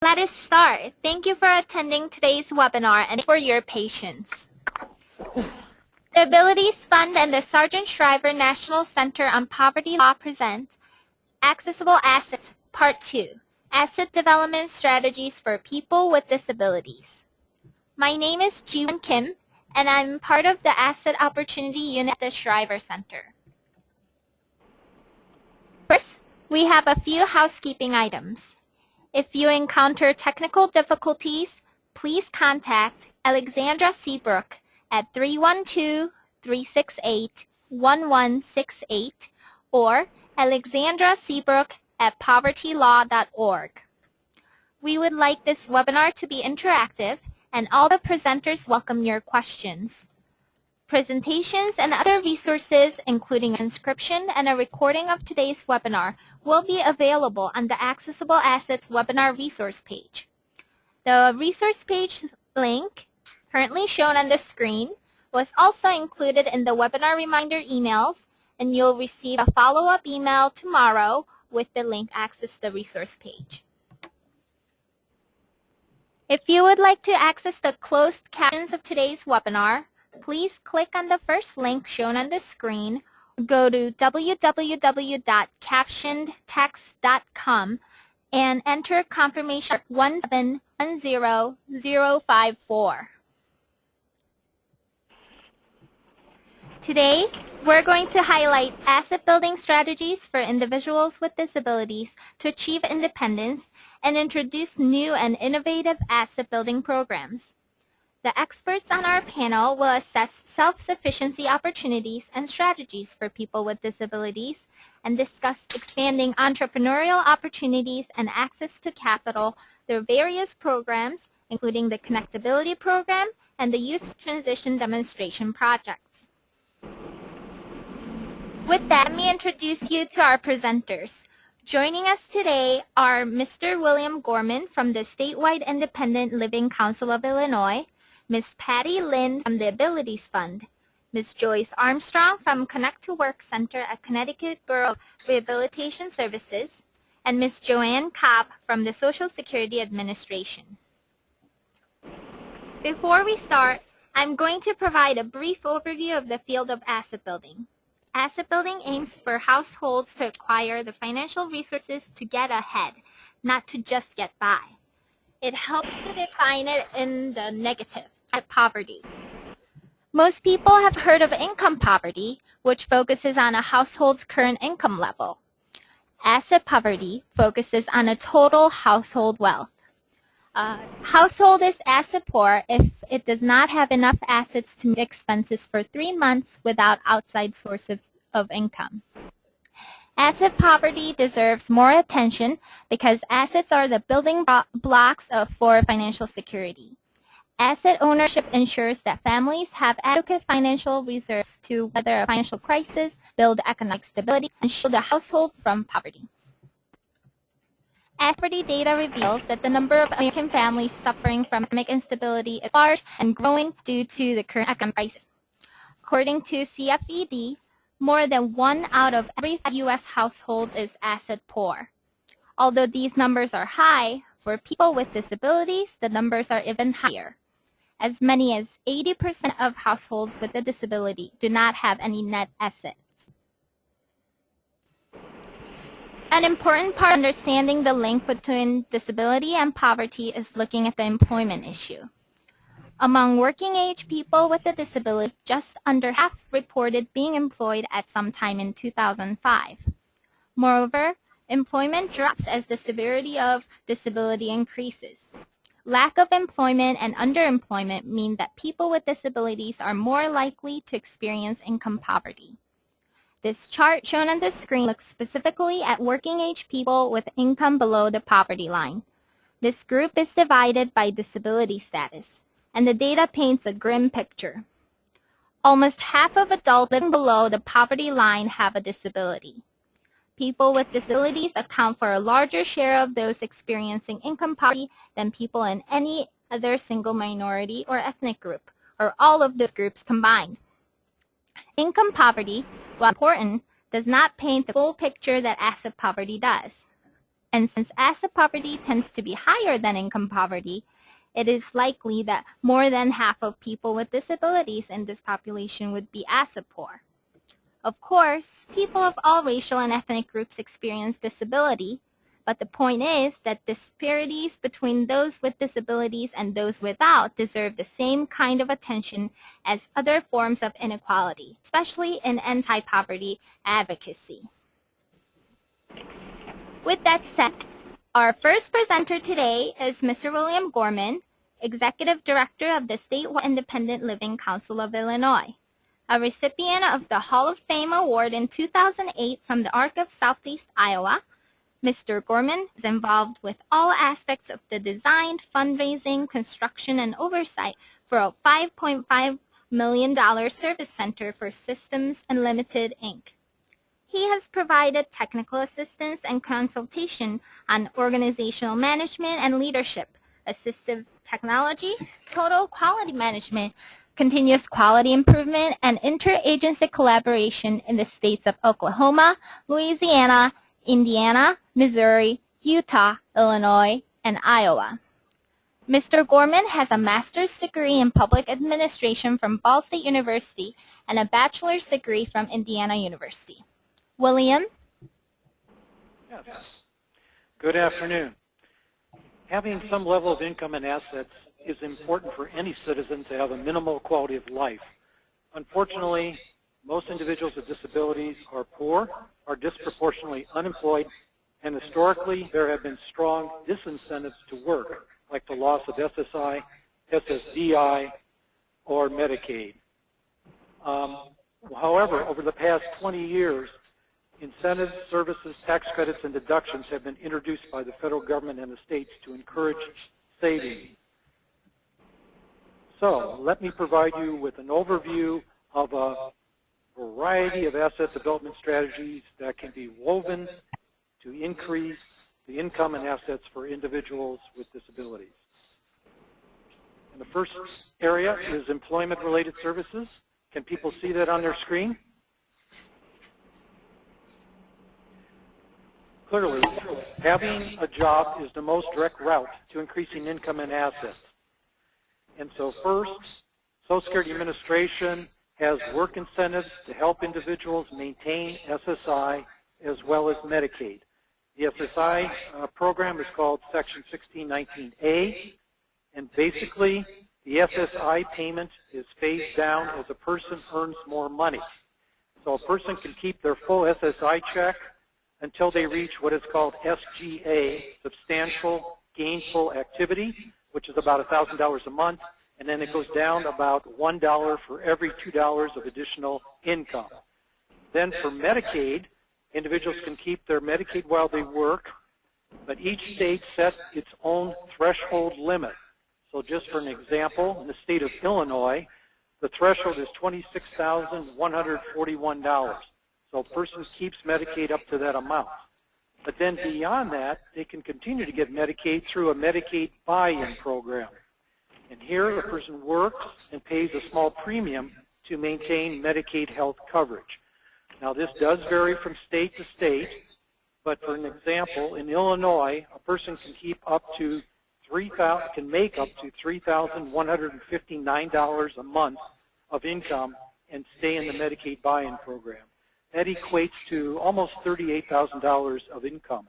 Let us start. Thank you for attending today's webinar and for your patience. The Abilities Fund and the Sargent Shriver National Center on Poverty Law present Accessible Assets Part 2, Asset Development Strategies for People with Disabilities. My name is Jiwon Kim, and I'm part of the Asset Opportunity Unit at the Shriver Center. First, we have a few housekeeping items. If you encounter technical difficulties, please contact Alexandra Seabrook at 312-368-1168 or Alexandra Seabrook at povertylaw.org. We would like this webinar to be interactive, and all the presenters welcome your questions. Presentations and other resources, including a transcription and a recording of today's webinar, will be available on the Accessible Assets webinar resource page. The resource page link, currently shown on the screen, was also included in the webinar reminder emails, and you'll receive a follow-up email tomorrow with the link to access the resource page. If you would like to access the closed captions of today's webinar, please click on the first link shown on the screen, go to www.captionedtext.com and enter confirmation 1710054. Today, we're going to highlight asset building strategies for individuals with disabilities to achieve independence and introduce new and innovative asset building programs. The experts on our panel will assess self-sufficiency opportunities and strategies for people with disabilities and discuss expanding entrepreneurial opportunities and access to capital through various programs, including the Connectability Program and the Youth Transition Demonstration Projects. With that, let me introduce you to our presenters. Joining us today are Mr. William Gorman from the Statewide Independent Living Council of Illinois, Ms. Patty Lynn from the Abilities Fund, Ms. Joyce Armstrong from Connect to Work Center at Connecticut Bureau of Rehabilitation Services, and Ms. Joanne Cobb from the Social Security Administration. Before we start, I'm going to provide a brief overview of the field of asset building. Asset building aims for households to acquire the financial resources to get ahead, not to just get by. It helps to define it in the negative, at poverty. Most people have heard of income poverty, which focuses on a household's current income level. Asset poverty focuses on a total household wealth. Household is asset poor if it does not have enough assets to meet expenses for 3 months without outside sources of income. Asset poverty deserves more attention because assets are the building blocks for financial security. Asset ownership ensures that families have adequate financial reserves to weather a financial crisis, build economic stability, and shield the household from poverty. Asset poverty data reveals that the number of American families suffering from economic instability is large and growing due to the current economic crisis. According to CFED, more than 1 out of every 5 U.S. households is asset poor. Although these numbers are high, for people with disabilities, the numbers are even higher. As many as 80% of households with a disability do not have any net assets. An important part of understanding the link between disability and poverty is looking at the employment issue. Among working-age people with a disability, just under half reported being employed at some time in 2005. Moreover, employment drops as the severity of disability increases. Lack of employment and underemployment mean that people with disabilities are more likely to experience income poverty. This chart shown on the screen looks specifically at working-age people with income below the poverty line. This group is divided by disability status, and the data paints a grim picture. Almost half of adults living below the poverty line have a disability. People with disabilities account for a larger share of those experiencing income poverty than people in any other single minority or ethnic group, or all of those groups combined. Income poverty, while important, does not paint the full picture that asset poverty does. And since asset poverty tends to be higher than income poverty, it is likely that more than half of people with disabilities in this population would be asset poor. Of course, people of all racial and ethnic groups experience disability, but the point is that disparities between those with disabilities and those without deserve the same kind of attention as other forms of inequality, especially in anti-poverty advocacy. With that said, our first presenter today is Mr. William Gorman, Executive Director of the Statewide Independent Living Council of Illinois. A recipient of the Hall of Fame Award in 2008 from the Arc of Southeast Iowa, Mr. Gorman is involved with all aspects of the design, fundraising, construction, and oversight for a $5.5 million service center for Systems Unlimited, Inc. He has provided technical assistance and consultation on organizational management and leadership, assistive technology, total quality management, continuous quality improvement, and interagency collaboration in the states of Oklahoma, Louisiana, Indiana, Missouri, Utah, Illinois, and Iowa. Mr. Gorman has a master's degree in public administration from Ball State University and a bachelor's degree from Indiana University. William? Yes. Good afternoon. Having some level of income and assets is important for any citizen to have a minimal quality of life. Unfortunately, most individuals with disabilities are poor, are disproportionately unemployed, and historically there have been strong disincentives to work, like the loss of SSI, SSDI, or Medicaid. However, over the past 20 years, incentives, services, tax credits, and deductions have been introduced by the federal government and the states to encourage savings. So let me provide you with an overview of a variety of asset development strategies that can be woven to increase the income and assets for individuals with disabilities. And the first area is employment-related services. Can people see that on their screen? Clearly, having a job is the most direct route to increasing income and assets. And so first, Social Security Administration has work incentives to help individuals maintain SSI as well as Medicaid. The SSI program is called Section 1619A, and basically the SSI payment is phased down as a person earns more money. So a person can keep their full SSI check until they reach what is called SGA, Substantial Gainful Activity, which is about $1,000 a month, and then it goes down about $1 for every $2 of additional income. Then for Medicaid, individuals can keep their Medicaid while they work, but each state sets its own threshold limit. So just for an example, in the state of Illinois, the threshold is $26,141. So a person keeps Medicaid up to that amount. But then beyond that, they can continue to get Medicaid through a Medicaid buy-in program. And here, a person works and pays a small premium to maintain Medicaid health coverage. Now, this does vary from state to state, but for an example, in Illinois, a person can keep up to make up to $3,159 a month of income and stay in the Medicaid buy-in program. That equates to almost $38,000 of income,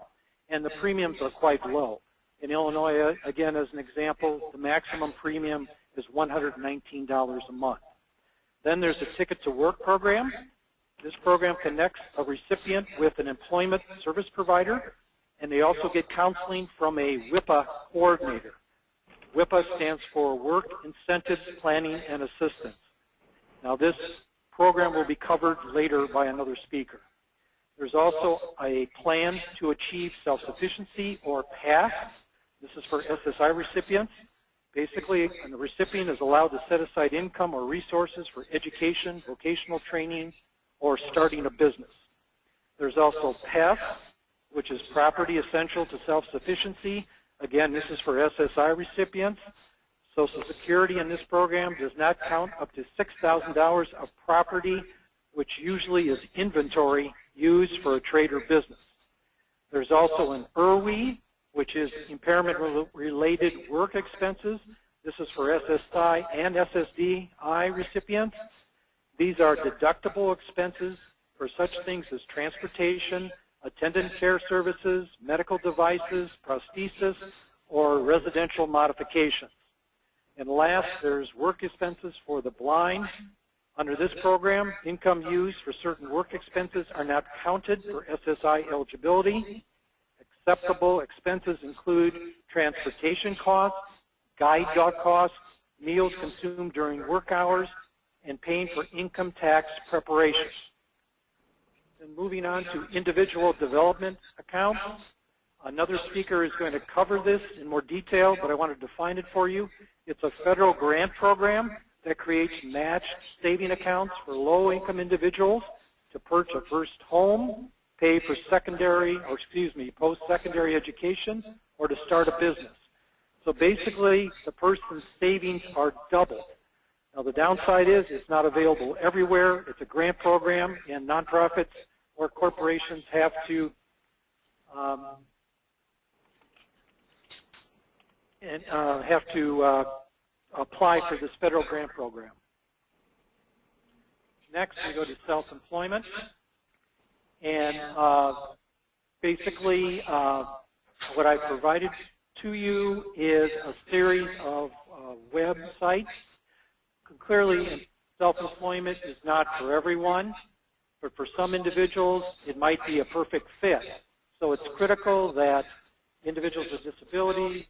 and the premiums are quite low. In Illinois, again, as an example, the maximum premium is $119 a month. Then there's the Ticket to Work program. This program connects a recipient with an employment service provider, and they also get counseling from a WIPA coordinator. WIPA stands for Work Incentives Planning and Assistance. Now, this program will be covered later by another speaker. There's also a plan to achieve self-sufficiency, or PATH. This is for SSI recipients. Basically, the recipient is allowed to set aside income or resources for education, vocational training, or starting a business. There's also PEF, which is Property Essential to Self-Sufficiency. Again, this is for SSI recipients. Social Security in this program does not count up to $6,000 of property, which usually is inventory used for a trade or business. There's also an IRWE, which is impairment-related work expenses. This is for SSI and SSDI recipients. These are deductible expenses for such things as transportation, attendant care services, medical devices, prosthesis, or residential modifications. And last, there's work expenses for the blind. Under this program, income used for certain work expenses are not counted for SSI eligibility. Acceptable expenses include transportation costs, guide dog costs, meals consumed during work hours, and paying for income tax preparation. And moving on to individual development accounts. Another speaker is going to cover this in more detail, but I want to define it for you. It's a federal grant program that creates matched saving accounts for low-income individuals to purchase a first home, pay for post-secondary education, or to start a business. So basically, the person's savings are doubled. Now, the downside is it's not available everywhere. It's a grant program, and nonprofits or corporations have to apply for this federal grant program. Next, we go to self-employment. And basically, what I provided to you is a series of websites. Clearly, self-employment is not for everyone, but for some individuals, it might be a perfect fit. So it's critical that individuals with disabilities,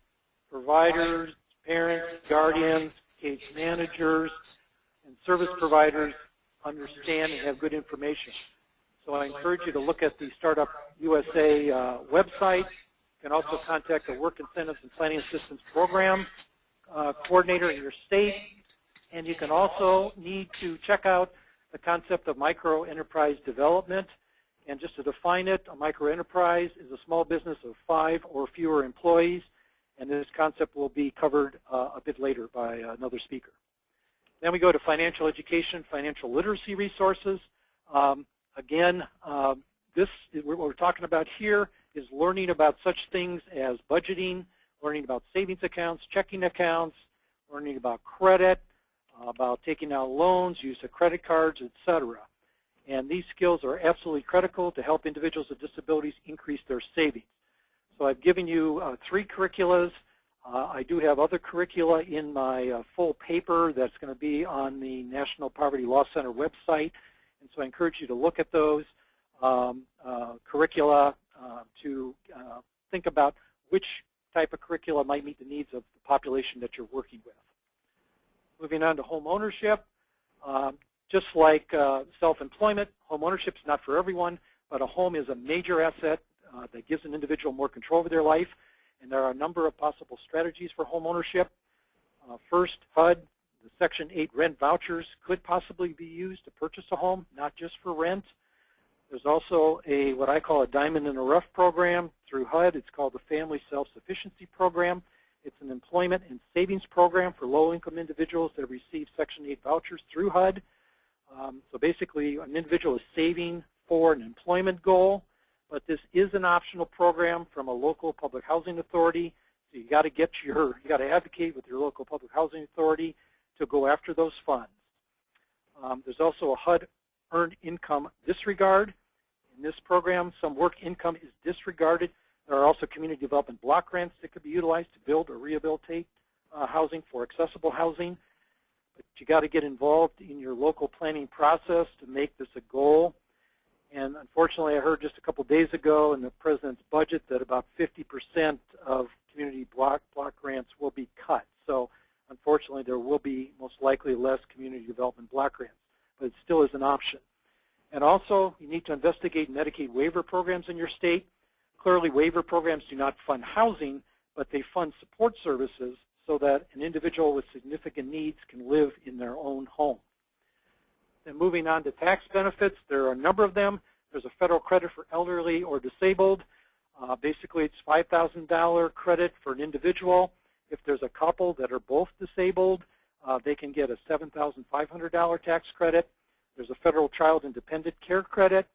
providers, parents, guardians, case managers, and service providers understand and have good information. So I encourage you to look at the Startup USA website. You can also contact the Work Incentives and Planning Assistance Program coordinator in your state. And you can also need to check out the concept of micro-enterprise development. And just to define it, a micro-enterprise is a small business of 5 or fewer employees. And this concept will be covered a bit later by another speaker. Then we go to financial education, financial literacy resources. Again, what we're talking about here is learning about such things as budgeting, learning about savings accounts, checking accounts, learning about credit, about taking out loans, use of credit cards, etc. And these skills are absolutely critical to help individuals with disabilities increase their savings. So I've given you 3 curriculas. I do have other curricula in my full paper that's going to be on the National Poverty Law Center website. And so I encourage you to look at those curricula to think about which type of curricula might meet the needs of the population that you're working with. Moving on to home ownership. Just like self-employment, home ownership is not for everyone, but a home is a major asset that gives an individual more control over their life. And there are a number of possible strategies for home ownership. First, HUD, the Section 8 rent vouchers could possibly be used to purchase a home, not just for rent. There's also what I call a diamond in the rough program through HUD. It's called the Family Self-Sufficiency Program. It's an employment and savings program for low-income individuals that receive Section 8 vouchers through HUD. So basically, an individual is saving for an employment goal, but this is an optional program from a local public housing authority. So you got to advocate with your local public housing authority to go after those funds. There's also a HUD earned income disregard. In this program, some work income is disregarded. There are also community development block grants that could be utilized to build or rehabilitate housing for accessible housing. But you got to get involved in your local planning process to make this a goal. And unfortunately, I heard just a couple days ago in the President's budget that about 50% of community block grants will be cut. So unfortunately, there will be most likely less community development block grants, but it still is an option. And also, you need to investigate Medicaid waiver programs in your state. Clearly, waiver programs do not fund housing, but they fund support services so that an individual with significant needs can live in their own home. And moving on to tax benefits, there are a number of them. There's a federal credit for elderly or disabled. Basically, it's $5,000 credit for an individual. If there's a couple that are both disabled, they can get a $7,500 tax credit. There's a federal child and dependent care credit.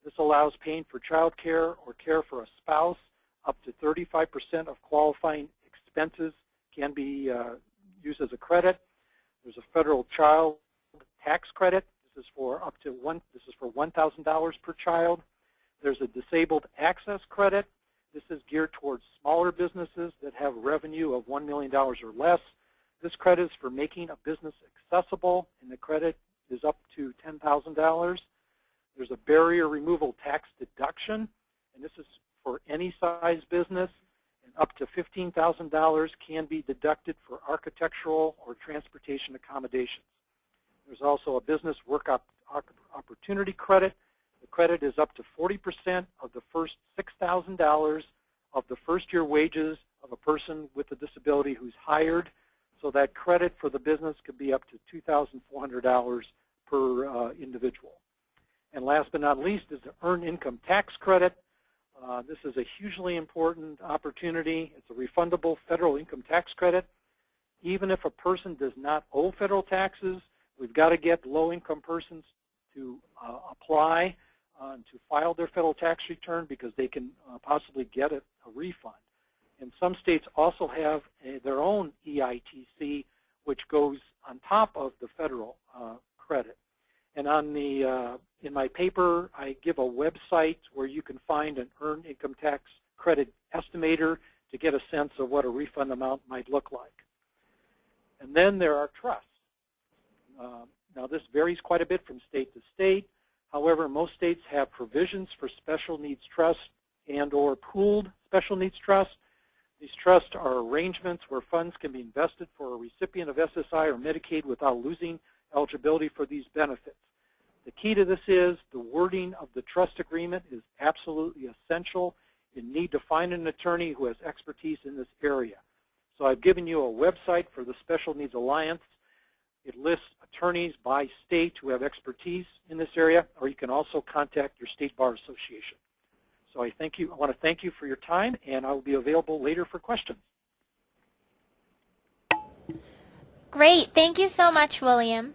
This allows paying for child care or care for a spouse. Up to 35% of qualifying expenses can be used as a credit. There's a federal child tax credit. This is for $1,000 per child. There's a disabled access credit. This is geared towards smaller businesses that have revenue of $1 million or less. This credit is for making a business accessible, and the credit is up to $10,000. There's a barrier removal tax deduction, and this is for any size business, and up to $15,000 can be deducted for architectural or transportation accommodations. There's also a business work opportunity credit. The credit is up to 40% of the first $6,000 of the first year wages of a person with a disability who's hired. So that credit for the business could be up to $2,400 per individual. And last but not least is the Earned Income Tax Credit. This is a hugely important opportunity. It's a refundable federal income tax credit. Even if a person does not owe federal taxes, we've got to get low-income persons to apply and to file their federal tax return because they can possibly get a refund. And some states also have their own EITC, which goes on top of the federal credit. And on the in my paper, I give a website where you can find an Earned Income Tax Credit estimator to get a sense of what a refund amount might look like. And then there are trusts. Now this varies quite a bit from state to state. However, most states have provisions for special needs trusts and or pooled special needs trusts. These trusts are arrangements where funds can be invested for a recipient of SSI or Medicaid without losing eligibility for these benefits. The key to this is the wording of the trust agreement is absolutely essential. You need to find an attorney who has expertise in this area. So I've given you a website for the Special Needs Alliance. It lists attorneys by state who have expertise in this area, or you can also contact your state bar association. So I want to thank you for your time, and I will be available later for questions. Great. Thank you so much, William.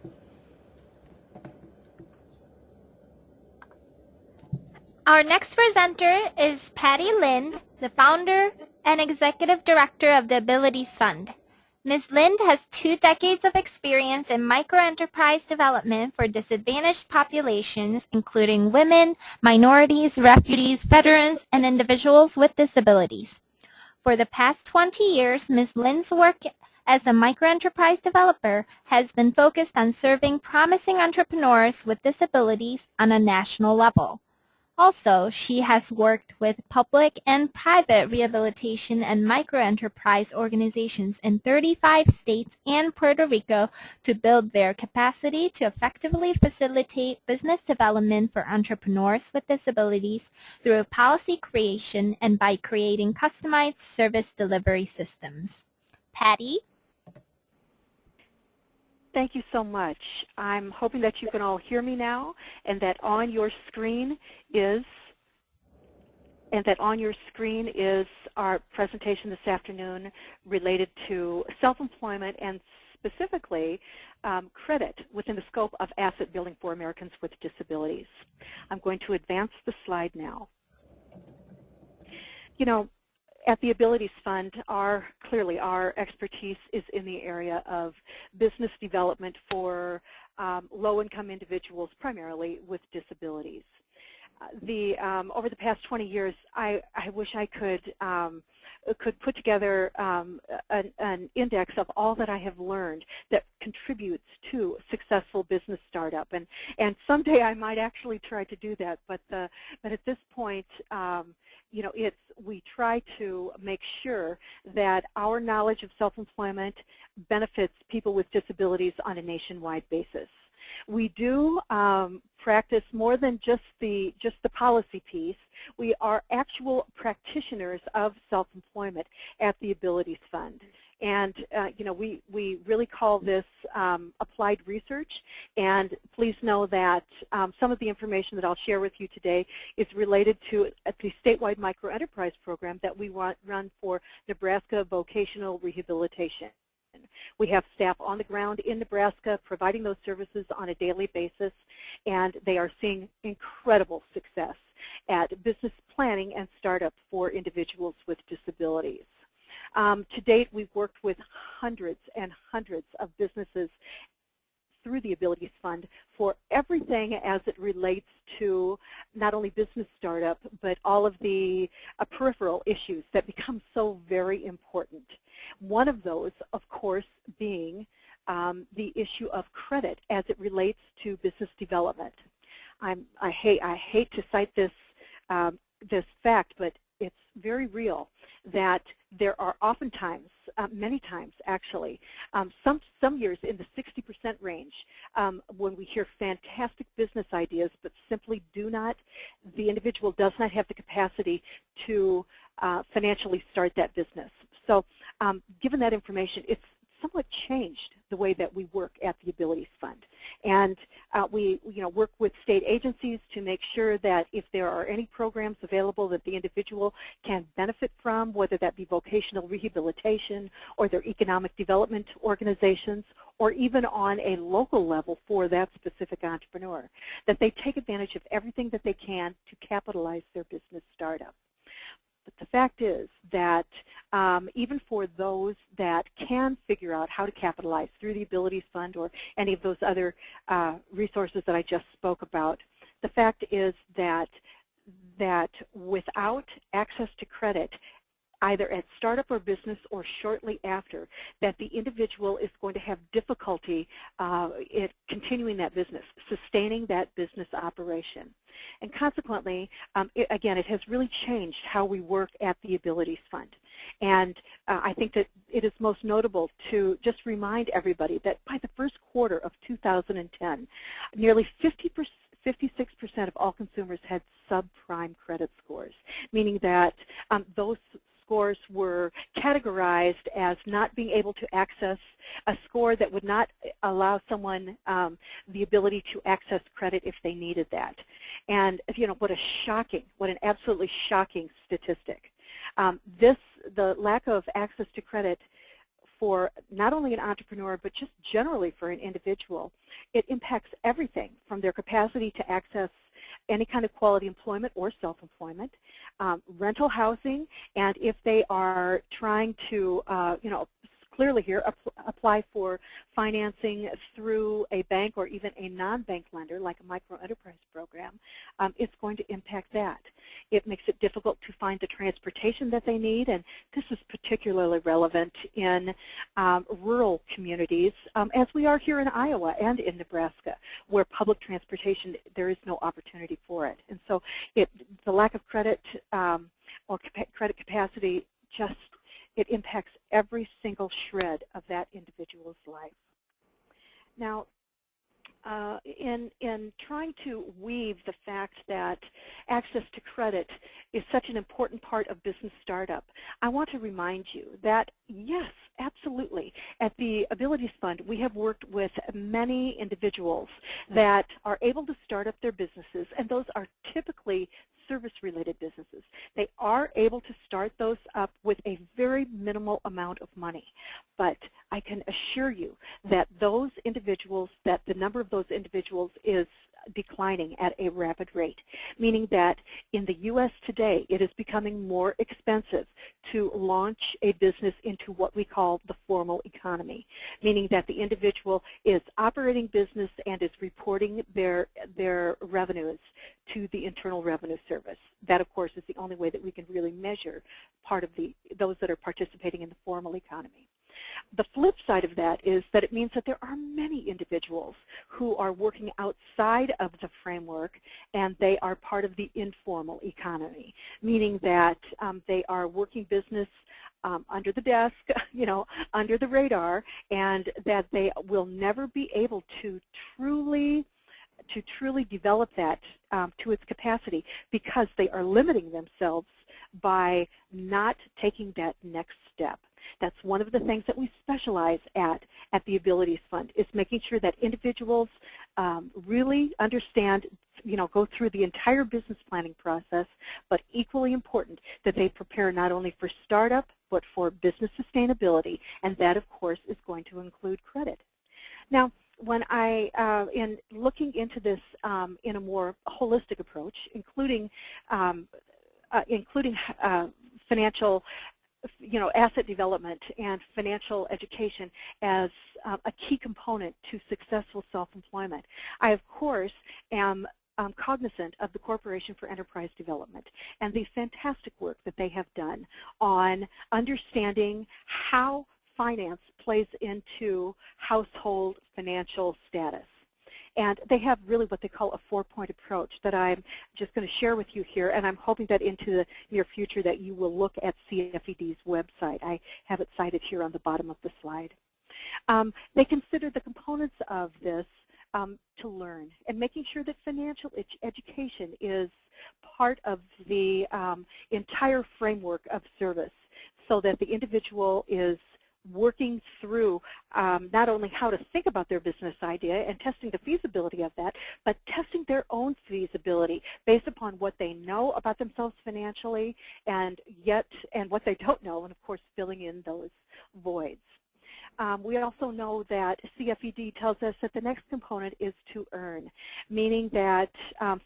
Our next presenter is Patty Lind, the founder and executive director of the Abilities Fund. Ms. Lind has 2 decades of experience in microenterprise development for disadvantaged populations, including women, minorities, refugees, veterans, and individuals with disabilities. For the past 20 years, Ms. Lind's work as a microenterprise developer has been focused on serving promising entrepreneurs with disabilities on a national level. Also, she has worked with public and private rehabilitation and microenterprise organizations in 35 states and Puerto Rico to build their capacity to effectively facilitate business development for entrepreneurs with disabilities through policy creation and by creating customized service delivery systems. Patty? Thank you so much. I'm hoping that you can all hear me now, and that on your screen is our presentation this afternoon related to self-employment and specifically credit within the scope of asset building for Americans with disabilities. I'm going to advance the slide now. You know, at the Abilities Fund, clearly our expertise is in the area of business development for low-income individuals, primarily with disabilities. Over the past 20 years, I wish I could put together an index of all that I have learned that contributes to successful business startup, and someday I might actually try to do that. But at this point, you know, we try to make sure that our knowledge of self-employment benefits people with disabilities on a nationwide basis. We do practice more than just the policy piece. We are actual practitioners of self-employment at the Abilities Fund. And you know, we really call this applied research. And please know that some of the information that I'll share with you today is related to the statewide microenterprise program that we run for Nebraska vocational rehabilitation. We have staff on the ground in Nebraska providing those services on a daily basis, and they are seeing incredible success at business planning and startup for individuals with disabilities. To date, we've worked with hundreds and hundreds of businesses through the Abilities Fund for everything as it relates to not only business startup, but all of the peripheral issues that become so very important. One of those, of course, being the issue of credit as it relates to business development. I hate to cite this, this fact, but it's very real that there are oftentimes, many times actually, some years in the 60% range when we hear fantastic business ideas but simply the individual does not have the capacity to financially start that business. So given that information, it's somewhat changed the way that we work at the Abilities Fund. And we work with state agencies to make sure that if there are any programs available that the individual can benefit from, whether that be vocational rehabilitation or their economic development organizations, or even on a local level for that specific entrepreneur, that they take advantage of everything that they can to capitalize their business startup. But the fact is that even for those that can figure out how to capitalize through the Abilities Fund or any of those other resources that I just spoke about, the fact is that without access to credit, either at startup or business or shortly after, that the individual is going to have difficulty continuing that business, sustaining that business operation. And consequently, again, it has really changed how we work at the Abilities Fund. And I think that it is most notable to just remind everybody that by the first quarter of 2010, nearly 56% of all consumers had subprime credit scores, meaning that those scores were categorized as not being able to access a score that would not allow someone the ability to access credit if they needed that. And what an absolutely shocking statistic. The lack of access to credit for not only an entrepreneur, but just generally for an individual, it impacts everything from their capacity to access any kind of quality employment or self-employment, rental housing, and if they are trying to, clearly here, apply for financing through a bank or even a non-bank lender like a micro-enterprise program, it's going to impact that. It makes it difficult to find the transportation that they need, and this is particularly relevant in rural communities, as we are here in Iowa and in Nebraska, where public transportation, there is no opportunity for it. And so the lack of credit or credit capacity it impacts every single shred of that individual's life. Now, in trying to weave the fact that access to credit is such an important part of business startup, I want to remind you that, yes, absolutely, at the Abilities Fund, we have worked with many individuals that are able to start up their businesses, and those are typically service-related businesses. They are able to start those up with a very minimal amount of money. But I can assure you that those individuals, that the number of those individuals is declining at a rapid rate, meaning that in the U.S. today, it is becoming more expensive to launch a business into what we call the formal economy, meaning that the individual is operating business and is reporting their revenues to the Internal Revenue Service. That, of course, is the only way that we can really measure those that are participating in the formal economy. The flip side of that is that it means that there are many individuals who are working outside of the framework, and they are part of the informal economy, meaning that they are working business under the desk, under the radar, and that they will never be able to truly develop that to its capacity because they are limiting themselves by not taking that next step. That's one of the things that we specialize at the Abilities Fund, is making sure that individuals really understand, go through the entire business planning process, but equally important that they prepare not only for startup, but for business sustainability, and that, of course, is going to include credit. Now, when in looking into this in a more holistic approach, including financial, asset development and financial education as a key component to successful self-employment, I, of course, am cognizant of the Corporation for Enterprise Development and the fantastic work that they have done on understanding how finance plays into household financial status. And they have really what they call a four-point approach that I'm just going to share with you here, and I'm hoping that into the near future that you will look at CFED's website. I have it cited here on the bottom of the slide. They consider the components of this to learn, and making sure that financial education is part of the entire framework of service, so that the individual is working through not only how to think about their business idea and testing the feasibility of that, but testing their own feasibility based upon what they know about themselves financially and what they don't know, and of course filling in those voids. We also know that CFED tells us that the next component is to earn, meaning that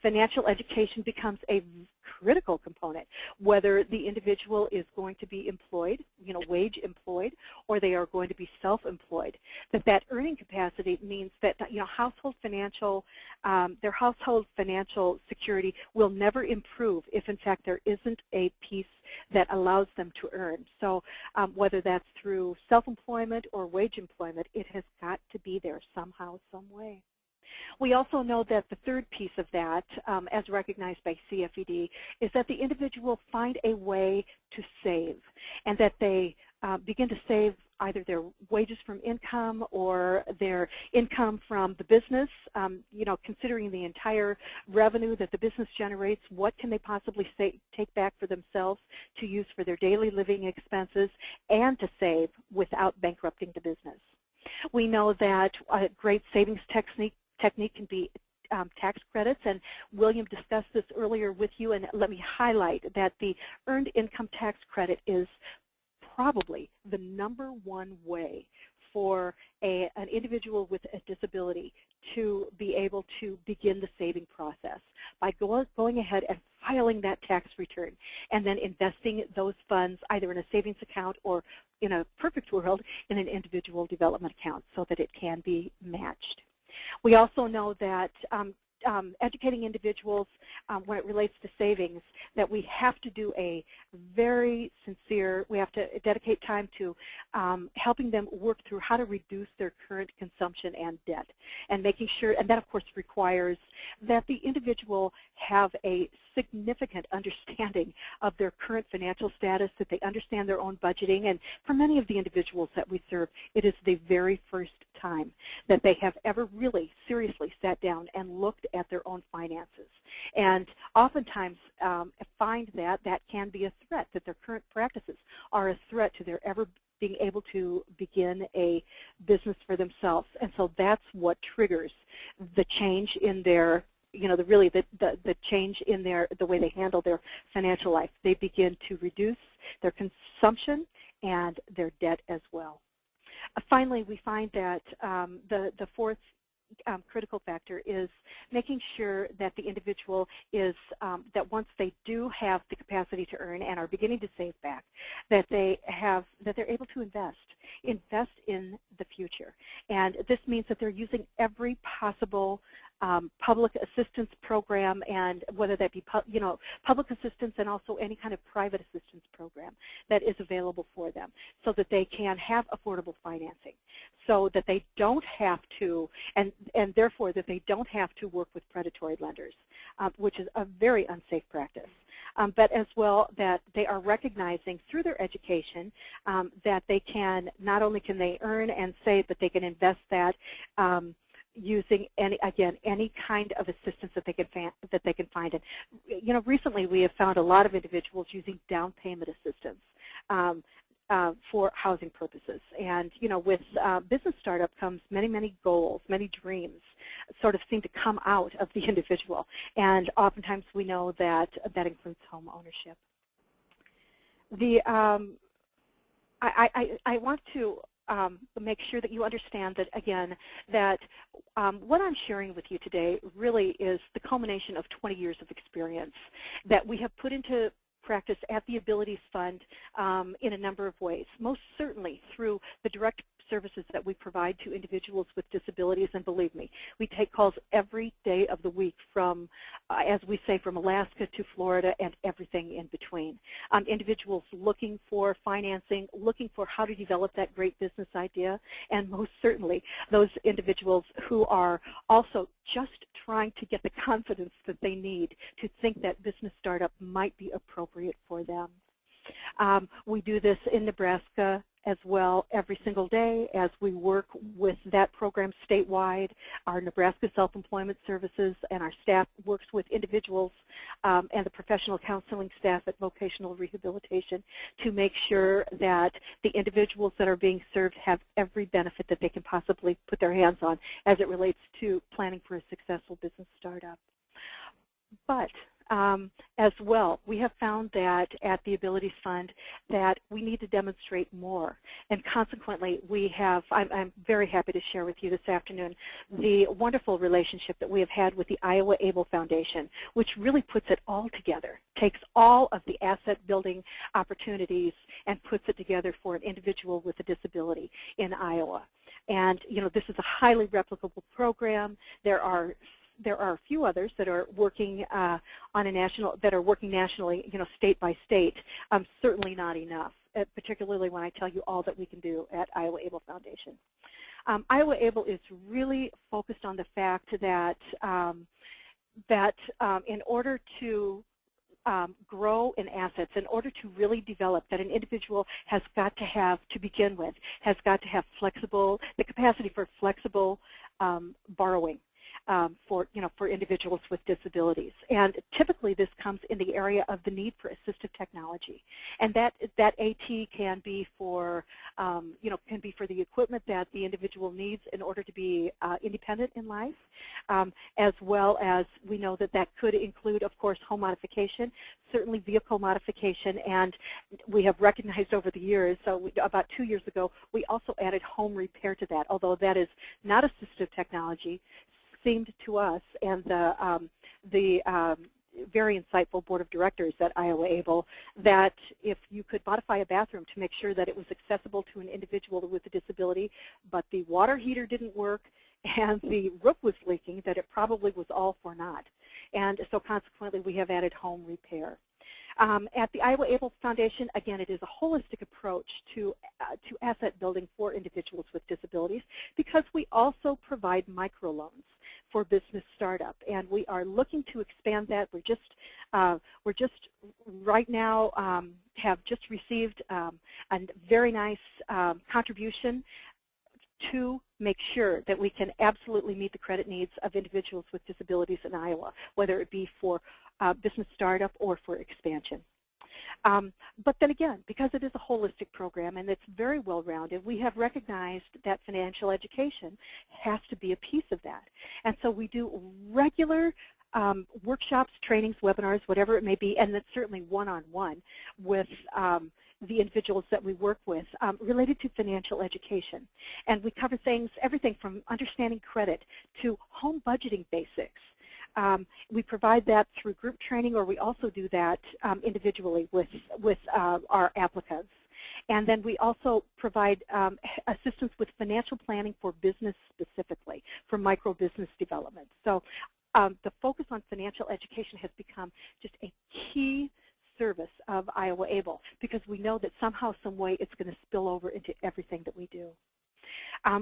financial education becomes a critical component, whether the individual is going to be employed, wage employed, or they are going to be self-employed. That earning capacity means that household financial, their household financial security will never improve if in fact there isn't a piece that allows them to earn. So whether that's through self-employment or wage employment, it has got to be there somehow, some way. We also know that the third piece of that, as recognized by CFED, is that the individual find a way to save, and that they begin to save either their wages from income or their income from the business, considering the entire revenue that the business generates, what can they possibly take back for themselves to use for their daily living expenses and to save without bankrupting the business. We know that a great savings technique can be tax credits, and William discussed this earlier with you, and let me highlight that the earned income tax credit is probably the #1 way for an individual with a disability to be able to begin the saving process by going ahead and filing that tax return and then investing those funds either in a savings account or, in a perfect world, in an individual development account so that it can be matched. We also know that educating individuals when it relates to savings, that we have to do a very sincere, we have to dedicate time to helping them work through how to reduce their current consumption and debt, and making sure, and that of course requires that the individual have a significant understanding of their current financial status, that they understand their own budgeting, and for many of the individuals that we serve, it is the very first time that they have ever really seriously sat down and looked at their own finances. And oftentimes find that that can be a threat, that their current practices are a threat to their ever being able to begin a business for themselves. And so that's what triggers the change in their, the change in the way they handle their financial life. They begin to reduce their consumption and their debt as well. Finally, we find that the fourth critical factor is making sure that the individual is, that once they do have the capacity to earn and are beginning to save back, that they're able to invest in the future. And this means that they're using every possible public assistance program, and whether that be public assistance and also any kind of private assistance program that is available for them, so that they can have affordable financing, so that they don't have to, and therefore that they don't have to work with predatory lenders, which is a very unsafe practice. But as well that they are recognizing through their education that they can, not only can they earn and save, but they can invest that using any kind of assistance that they can find. And recently we have found a lot of individuals using down payment assistance for housing purposes. And with business startup comes many goals, many dreams sort of seem to come out of the individual. And oftentimes we know that that includes home ownership. I want to make sure that you understand that, again, that what I'm sharing with you today really is the culmination of 20 years of experience that we have put into practice at the Abilities Fund in a number of ways, most certainly through the direct services that we provide to individuals with disabilities. And believe me, we take calls every day of the week from, as we say, from Alaska to Florida and everything in between. Individuals looking for financing, looking for how to develop that great business idea, and most certainly those individuals who are also just trying to get the confidence that they need to think that business startup might be appropriate for them. We do this in Nebraska as well every single day as we work with that program statewide. Our Nebraska Self-Employment Services and our staff works with individuals and the professional counseling staff at vocational rehabilitation to make sure that the individuals that are being served have every benefit that they can possibly put their hands on as it relates to planning for a successful business startup. But as well, we have found that at the Abilities Fund that we need to demonstrate more. And consequently, I'm very happy to share with you this afternoon the wonderful relationship that we have had with the Iowa Able Foundation, which really puts it all together, takes all of the asset building opportunities and puts it together for an individual with a disability in Iowa. And this is a highly replicable program. There are a few others that are working nationally, state by state. Certainly not enough, particularly when I tell you all that we can do at Iowa Able Foundation. Iowa Able is really focused on the fact that in order to grow in assets, in order to really develop, that an individual has got to have, to begin with, has got to have the capacity for flexible borrowing. For individuals with disabilities, and typically this comes in the area of the need for assistive technology, and that AT can be for the equipment that the individual needs in order to be independent in life, as well as we know that could include, of course, home modification, certainly vehicle modification, and we have recognized over the years. So about 2 years ago, we also added home repair to that, although that is not assistive technology. Seemed to us and the very insightful board of directors at Iowa Able that if you could modify a bathroom to make sure that it was accessible to an individual with a disability, but the water heater didn't work and the roof was leaking, that it probably was all for naught. And so consequently, we have added home repair. At the Iowa Able Foundation, again, it is a holistic approach to asset building for individuals with disabilities because we also provide microloans for business startup, and we are looking to expand that. We're just right now have just received a very nice contribution to make sure that we can absolutely meet the credit needs of individuals with disabilities in Iowa, whether it be for business startup or for expansion. But then again, because it is a holistic program and it's very well-rounded, we have recognized that financial education has to be a piece of that. And so we do regular workshops, trainings, webinars, whatever it may be, and that's certainly one-on-one with the individuals that we work with related to financial education. And we cover everything from understanding credit to home budgeting basics. We provide that through group training, or we also do that individually with our applicants. And then we also provide assistance with financial planning for business specifically, for micro-business development. So the focus on financial education has become just a key service of Iowa Able because we know that somehow, some way, it's going to spill over into everything that we do.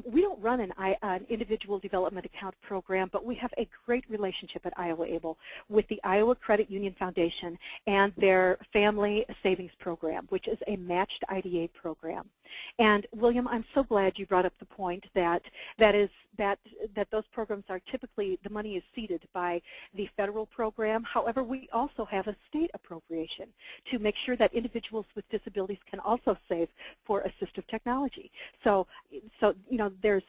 We don't run an individual development account program, but we have a great relationship at Iowa Able with the Iowa Credit Union Foundation and their Family Savings Program, which is a matched IDA program. And William, I'm so glad you brought up the point that those programs are typically, the money is seeded by the federal program. However, we also have a state appropriation to make sure that individuals with disabilities can also save for assistive technology. So you know, there's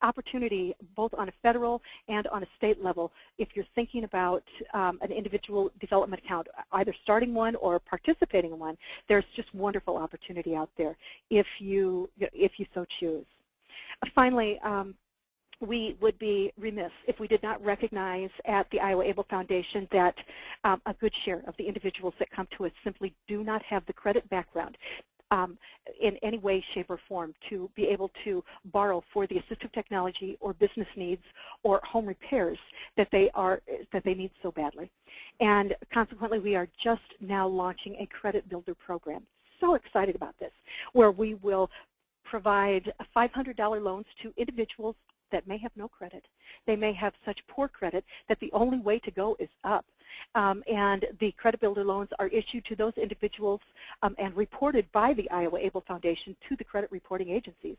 opportunity both on a federal and on a state level if you're thinking about an individual development account, either starting one or participating in one. There's just wonderful opportunity out there if you so choose. Finally, we would be remiss if we did not recognize at the Iowa Able Foundation that a good share of the individuals that come to us simply do not have the credit background in any way, shape, or form to be able to borrow for the assistive technology or business needs or home repairs that they need so badly. And consequently, we are just now launching a credit builder program. So excited about this, where we will provide $500 loans to individuals that may have no credit. They may have such poor credit that the only way to go is up. And the credit builder loans are issued to those individuals and reported by the Iowa Able Foundation to the credit reporting agencies,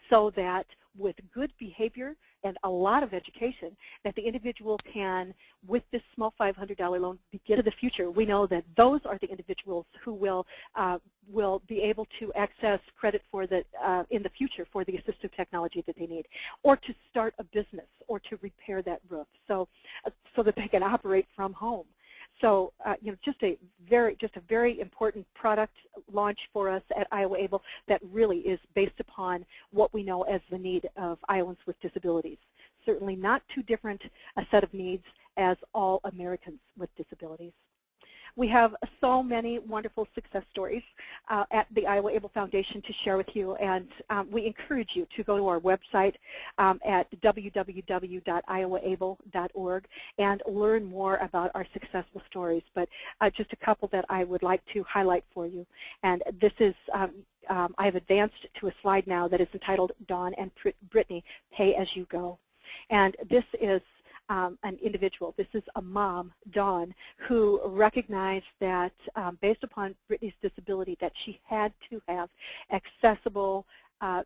so that with good behavior and a lot of education, that the individual can, with this small $500 loan, begin to the future. We know that those are the individuals who will be able to access credit for the in the future for the assistive technology that they need, or to start a business, or to repair that roof, so that they can operate from home. So you know, just a very important product launch for us at Iowa Able that really is based upon what we know as the need of Iowans with disabilities. Certainly not too different a set of needs as all Americans with disabilities. We have so many wonderful success stories at the Iowa Able Foundation to share with you, and we encourage you to go to our website at www.iowaable.org and learn more about our successful stories. But just a couple that I would like to highlight for you. And this is, I have advanced to a slide now that is entitled Dawn and Brittany Pay As You Go. And this is an individual. This is a mom, Dawn, who recognized that based upon Brittany's disability that she had to have accessible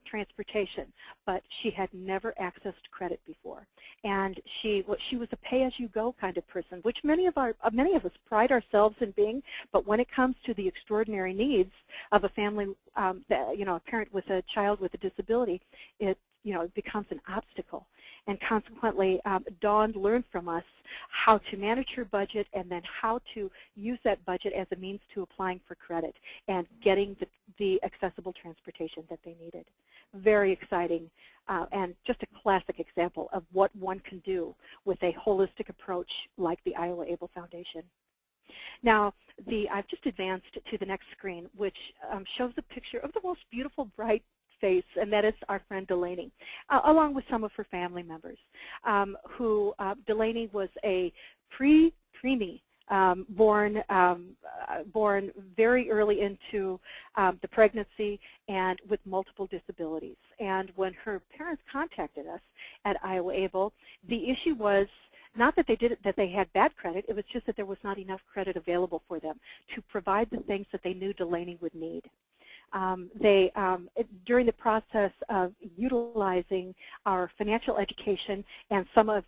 transportation, but she had never accessed credit before. And she was a pay-as-you-go kind of person, which many of us pride ourselves in being. But when it comes to the extraordinary needs of a family, you know, a parent with a child with a disability, it becomes an obstacle. And consequently, Dawn learned from us how to manage her budget and then how to use that budget as a means to applying for credit and getting the accessible transportation that they needed. Very exciting and just a classic example of what one can do with a holistic approach like the Iowa Able Foundation. Now, I've just advanced to the next screen, which shows a picture of the most beautiful, bright face, and that is our friend Delaney, along with some of her family members. Delaney was a preemie, born very early into the pregnancy and with multiple disabilities. And when her parents contacted us at Iowa Able, the issue was not that they had bad credit, it was just that there was not enough credit available for them to provide the things that they knew Delaney would need. During the process of utilizing our financial education and several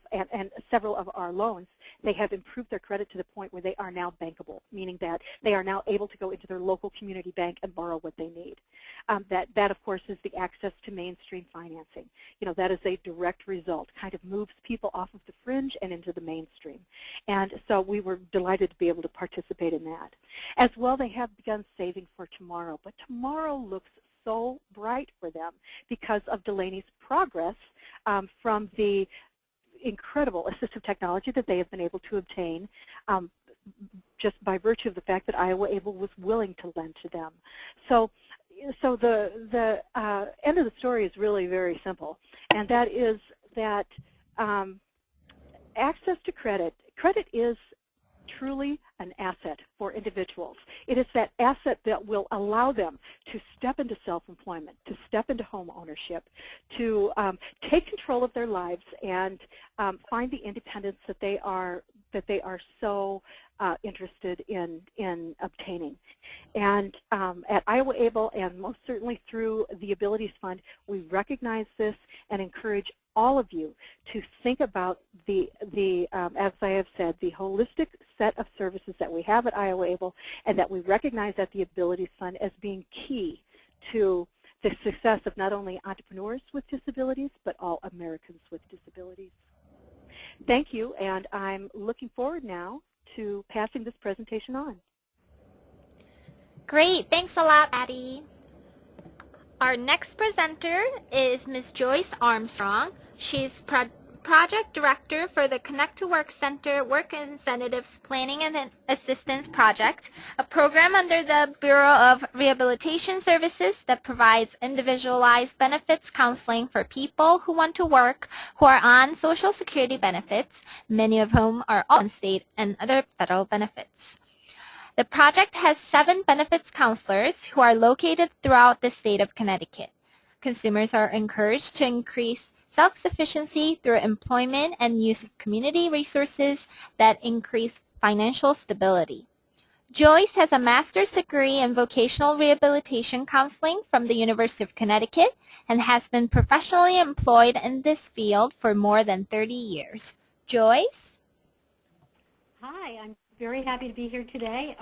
of our loans, they have improved their credit to the point where they are now bankable, meaning that they are now able to go into their local community bank and borrow what they need. That of course is the access to mainstream financing. That is a direct result, kind of moves people off of the fringe and into the mainstream. And so we were delighted to be able to participate in that. As well, they have begun saving for tomorrow, but tomorrow looks so bright for them because of Delaney's progress from the incredible assistive technology that they have been able to obtain just by virtue of the fact that Iowa Able was willing to lend to them. So the end of the story is really very simple, and that is that access to credit is truly an asset for individuals. It is that asset that will allow them to step into self-employment, to step into home ownership, to take control of their lives and find the independence that they are so interested in obtaining. And at Iowa Able, and most certainly through the Abilities Fund, we recognize this and encourage all of you to think about as I have said, the holistic set of services that we have at Iowa Able, and that we recognize at the Abilities Fund as being key to the success of not only entrepreneurs with disabilities, but all Americans with disabilities. Thank you, and I'm looking forward now to passing this presentation on. Great. Thanks a lot, Patty. Our next presenter is Ms. Joyce Armstrong. She's Project Director for the Connect to Work Center Work Incentives Planning and Assistance Project, a program under the Bureau of Rehabilitation Services that provides individualized benefits counseling for people who want to work who are on Social Security benefits, many of whom are on state and other federal benefits. The project has 7 benefits counselors who are located throughout the state of Connecticut. Consumers are encouraged to increase self-sufficiency through employment and use of community resources that increase financial stability. Joyce has a master's degree in vocational rehabilitation counseling from the University of Connecticut and has been professionally employed in this field for more than 30 years. Joyce? Hi, I'm very happy to be here today.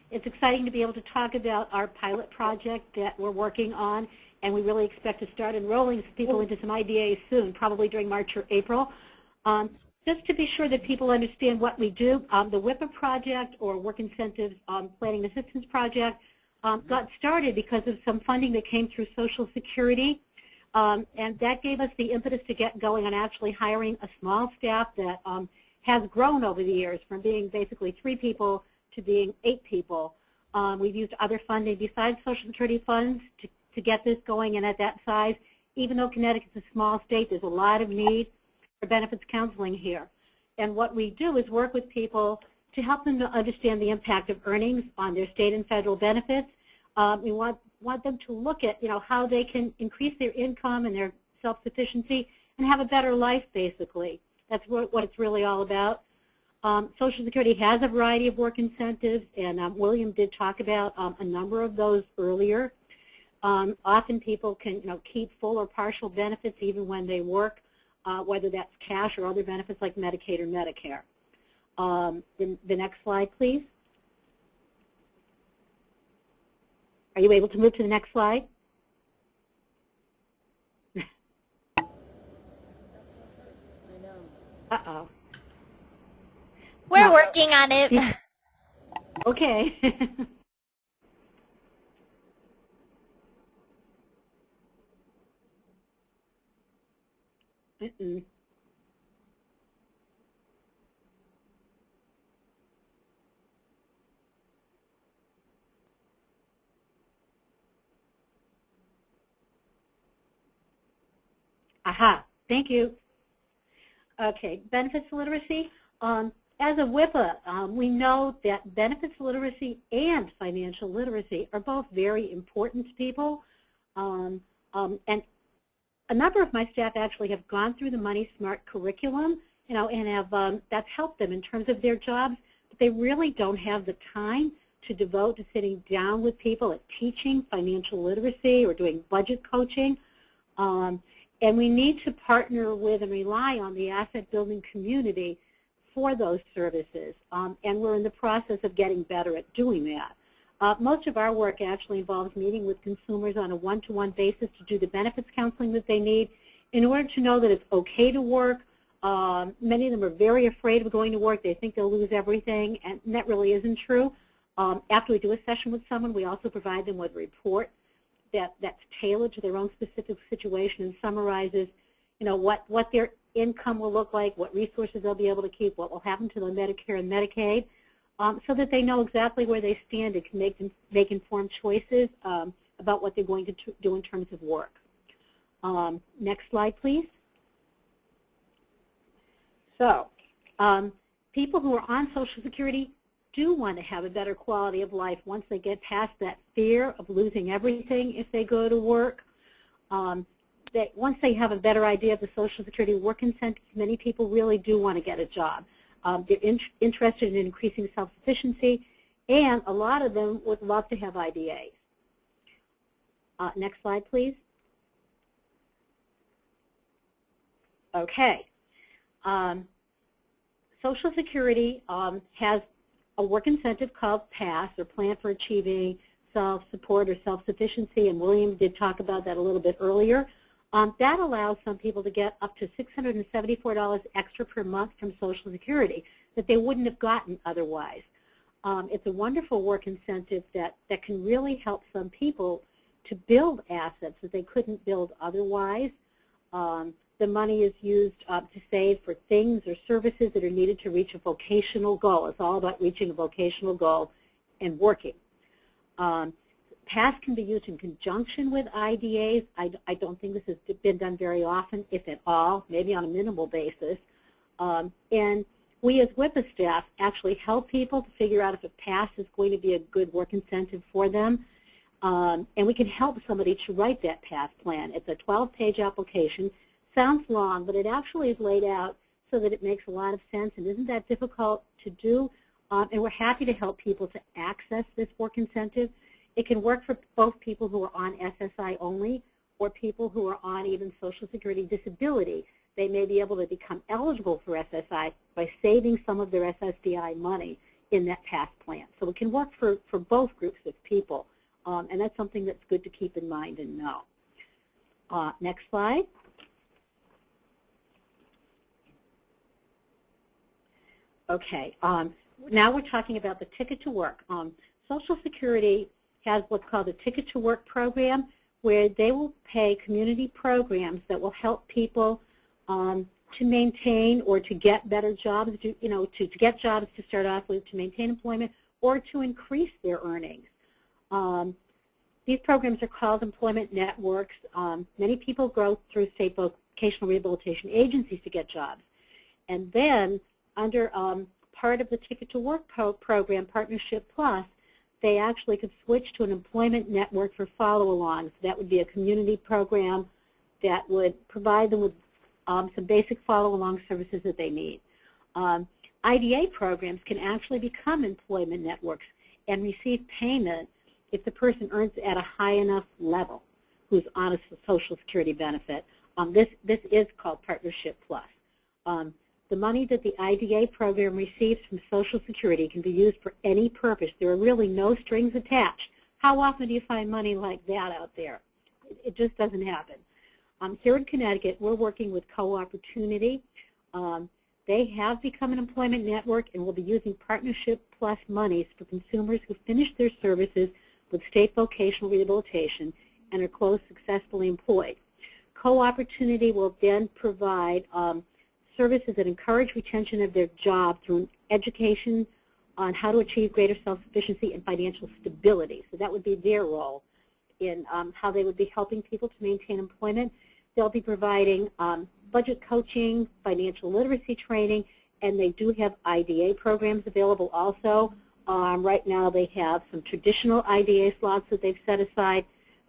It's exciting to be able to talk about our pilot project that we're working on, and we really expect to start enrolling people into some IDAs soon, probably during March or April. Just to be sure that people understand what we do, the WIPA project, or Work Incentives Planning Assistance Project, got started because of some funding that came through Social Security, and that gave us the impetus to get going on actually hiring a small staff that has grown over the years from being basically 3 people to being 8 people. We've used other funding besides Social Security funds to get this going, and at that size, even though Connecticut's a small state, there's a lot of need for benefits counseling here. And what we do is work with people to help them to understand the impact of earnings on their state and federal benefits. We want them to look at, how they can increase their income and their self-sufficiency and have a better life, basically. That's what it's really all about. Social Security has a variety of work incentives, and William did talk about a number of those earlier. Often people can keep full or partial benefits even when they work, whether that's cash or other benefits like Medicaid or Medicare. The next slide, please. Are you able to move to the next slide? Uh-oh. We're working on it. Okay. Aha, thank you. Okay, benefits literacy. As a WIPA, we know that benefits literacy and financial literacy are both very important to people. And a number of my staff actually have gone through the Money Smart curriculum, and have that's helped them in terms of their jobs, but they really don't have the time to devote to sitting down with people and teaching financial literacy or doing budget coaching. And we need to partner with and rely on the asset building community for those services, and we're in the process of getting better at doing that. Most of our work actually involves meeting with consumers on a one-to-one basis to do the benefits counseling that they need in order to know that it's okay to work. Many of them are very afraid of going to work. They think they'll lose everything, and that really isn't true. After we do a session with someone, we also provide them with a report that's tailored to their own specific situation and summarizes, what their income will look like, what resources they'll be able to keep, what will happen to their Medicare and Medicaid, so that they know exactly where they stand and can make informed choices about what they're going to do in terms of work. Next slide, please. So, people who are on Social Security do want to have a better quality of life once they get past that fear of losing everything if they go to work. Once they have a better idea of the Social Security work incentives, many people really do want to get a job. They're interested in increasing self-sufficiency, and a lot of them would love to have IDAs. Next slide, please. Okay. Social Security has a work incentive called PASS, or Plan for Achieving Self-Support or Self-Sufficiency, and William did talk about that a little bit earlier. That allows some people to get up to $674 extra per month from Social Security that they wouldn't have gotten otherwise. It's a wonderful work incentive that can really help some people to build assets that they couldn't build otherwise. The money is used to save for things or services that are needed to reach a vocational goal. It's all about reaching a vocational goal and working. PASS can be used in conjunction with IDAs. I don't think this has been done very often, if at all, maybe on a minimal basis. And we as WIPA staff actually help people to figure out if a PASS is going to be a good work incentive for them. And we can help somebody to write that PASS plan. It's a 12-page application. Sounds long, but it actually is laid out so that it makes a lot of sense and isn't that difficult to do. And we're happy to help people to access this work incentive. It can work for both people who are on SSI only or people who are on even Social Security disability. They may be able to become eligible for SSI by saving some of their SSDI money in that PASS plan. So it can work for both groups of people. And that's something that's good to keep in mind and know. Next slide. Okay, now we're talking about the Ticket to Work. Social Security has what's called a Ticket to Work program, where they will pay community programs that will help people to maintain or to get better jobs, to get jobs to start off with, to maintain employment, or to increase their earnings. These programs are called employment networks. Many people go through state vocational rehabilitation agencies to get jobs. And then under part of the Ticket to Work program, Partnership Plus, they actually could switch to an employment network for follow-alongs. That would be a community program that would provide them with some basic follow-along services that they need. IDA programs can actually become employment networks and receive payment if the person earns at a high enough level who's on a Social Security benefit. This is called Partnership Plus. The money that the IDA program receives from Social Security can be used for any purpose. There are really no strings attached. How often do you find money like that out there? It just doesn't happen. Here in Connecticut, we're working with Co-Opportunity. They have become an employment network and will be using Partnership Plus monies for consumers who finish their services with state vocational rehabilitation and are closed successfully employed. Co-Opportunity will then provide services that encourage retention of their job through education on how to achieve greater self-sufficiency and financial stability. So that would be their role in how they would be helping people to maintain employment. They'll be providing budget coaching, financial literacy training, and they do have IDA programs available also. Right now they have some traditional IDA slots that they've set aside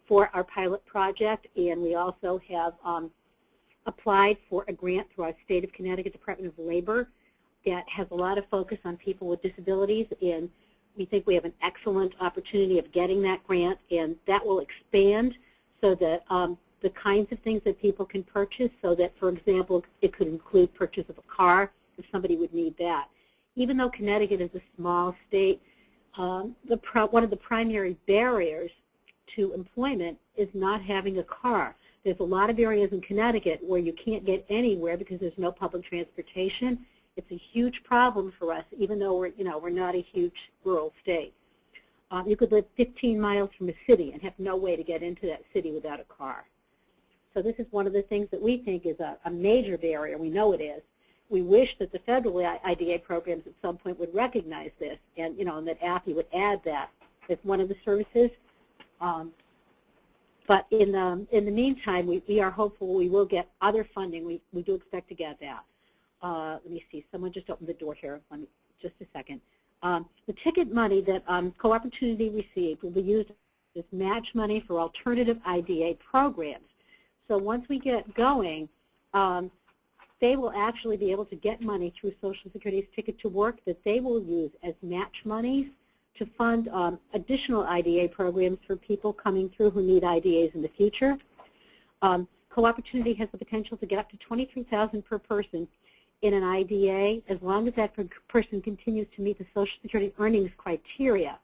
for our pilot project, and we also have applied for a grant through our State of Connecticut Department of Labor that has a lot of focus on people with disabilities, and we think we have an excellent opportunity of getting that grant, and that will expand so that the kinds of things that people can purchase, so that, for example, it could include purchase of a car if somebody would need that. Even though Connecticut is a small state, one of the primary barriers to employment is not having a car. There's a lot of areas in Connecticut where you can't get anywhere because there's no public transportation. It's a huge problem for us, even though we're not a huge rural state. You could live 15 miles from a city and have no way to get into that city without a car. So this is one of the things that we think is a major barrier. We know it is. We wish that the federal IDA programs at some point would recognize this, and and that AFI would add that as one of the services. But in the meantime, we are hopeful we will get other funding. We do expect to get that. let me see, someone just opened the door here. Let me, just a second. The ticket money that Co-Opportunity received will be used as match money for alternative IDA programs. So once we get going, they will actually be able to get money through Social Security's Ticket to Work that they will use as match monies to fund additional IDA programs for people coming through who need IDAs in the future. Co-Opportunity has the potential to get up to $23,000 per person in an IDA as long as that person continues to meet the Social Security earnings criteria.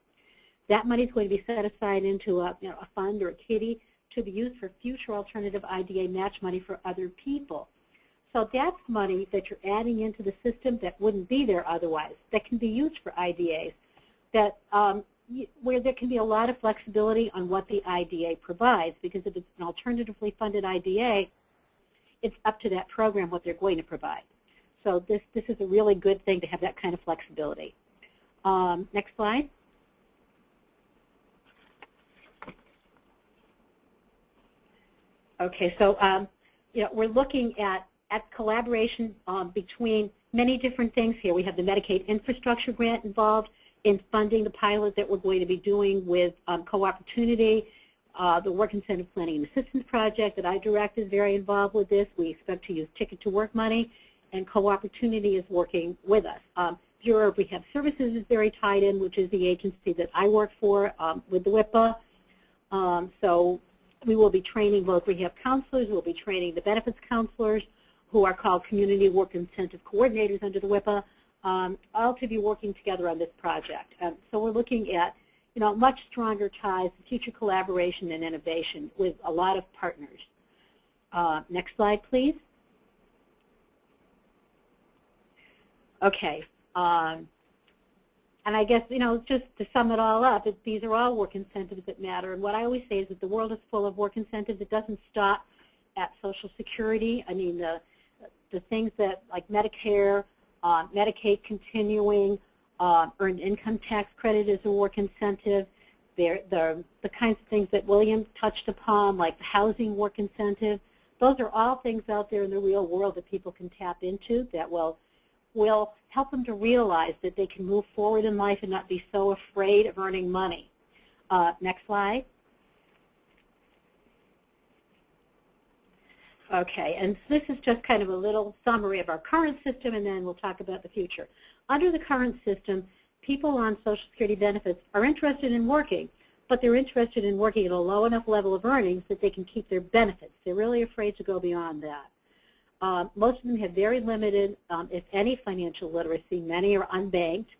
That money is going to be set aside into a fund or a kitty to be used for future alternative IDA match money for other people. So that's money that you're adding into the system that wouldn't be there otherwise, that can be used for IDAs, that where there can be a lot of flexibility on what the IDA provides, because if it's an alternatively funded IDA, it's up to that program what they're going to provide. So this is a really good thing to have that kind of flexibility. Next slide. Okay, so we're looking at collaboration between many different things here. We have the Medicaid infrastructure grant involved in funding the pilot that we're going to be doing with Co-Opportunity. The Work Incentive Planning and Assistance Project that I direct is very involved with this. We expect to use Ticket to Work money, and Co-Opportunity is working with us. Bureau of Rehab Services is very tied in, which is the agency that I work for with the WIPA. So we will be training both rehab counselors, we'll be training the benefits counselors, who are called Community Work Incentive Coordinators under the WIPA, all to be working together on this project. So we're looking at much stronger ties, future collaboration and innovation with a lot of partners. Next slide, please. Okay, and I guess, just to sum it all up, these are all work incentives that matter. And what I always say is that the world is full of work incentives. It doesn't stop at Social Security. I mean, the things that, like Medicare, Medicaid continuing, earned income tax credit is a work incentive. The kinds of things that William touched upon, like the housing work incentive, those are all things out there in the real world that people can tap into that will help them to realize that they can move forward in life and not be so afraid of earning money. Next slide. Okay, and this is just kind of a little summary of our current system, and then we'll talk about the future. Under the current system, people on Social Security benefits are interested in working, but they're interested in working at a low enough level of earnings that they can keep their benefits. They're really afraid to go beyond that. Most of them have very limited, if any, financial literacy. Many are unbanked.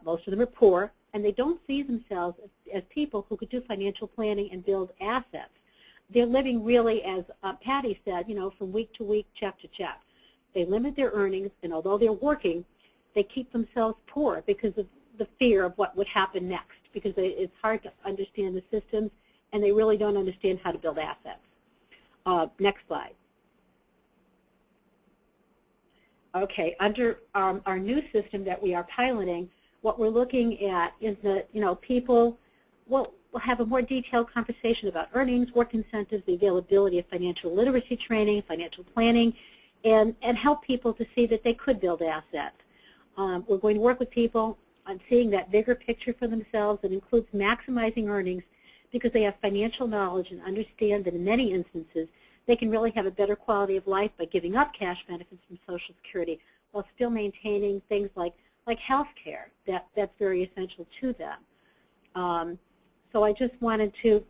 Most of them are poor, and they don't see themselves as people who could do financial planning and build assets. They're living really, as Patty said, from week to week, check to check. They limit their earnings, and although they're working, they keep themselves poor because of the fear of what would happen next, because it's hard to understand the systems, and they really don't understand how to build assets. Next slide. Okay, under our new system that we are piloting, what we're looking at is that, people will have a more detailed conversation about earnings, work incentives, the availability of financial literacy training, financial planning, and help people to see that they could build assets. We're going to work with people on seeing that bigger picture for themselves that includes maximizing earnings because they have financial knowledge and understand that in many instances they can really have a better quality of life by giving up cash benefits from Social Security while still maintaining things like health care. That's very essential to them. So I just wanted to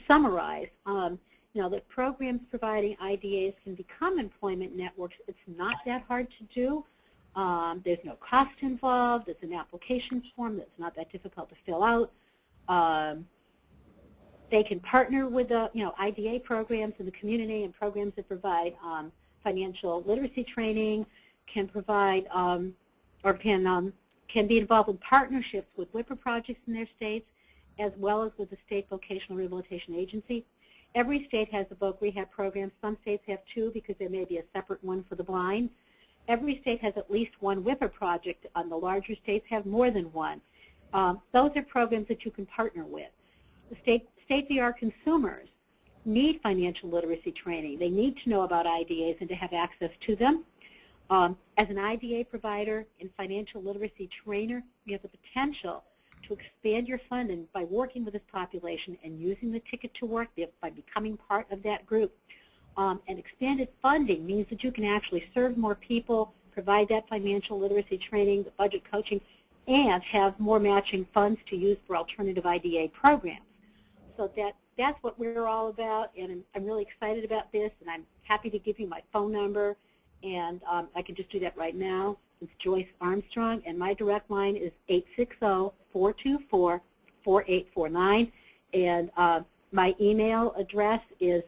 summarize, that programs providing IDAs can become employment networks. It's not that hard to do. There's no cost involved. It's an application form that's not that difficult to fill out. They can partner with IDA programs in the community and programs that provide financial literacy training, can provide or can be involved in partnerships with WIPA projects in their states, as well as with the state vocational rehabilitation agency. Every state has a voc rehab program. Some states have two because there may be a separate one for the blind. Every state has at least one WIPA project. The larger states have more than one. Those are programs that you can partner with. The state-of-the-art consumers need financial literacy training. They need to know about IDAs and to have access to them. As an IDA provider and financial literacy trainer, you have the potential to expand your funding by working with this population and using the ticket to work by becoming part of that group. And expanded funding means that you can actually serve more people, provide that financial literacy training, the budget coaching, and have more matching funds to use for alternative IDA programs. So that's what we're all about, and I'm really excited about this, and I'm happy to give you my phone number, and I can just do that right now. It's Joyce Armstrong, and my direct line is 860-424-4849, and my email address is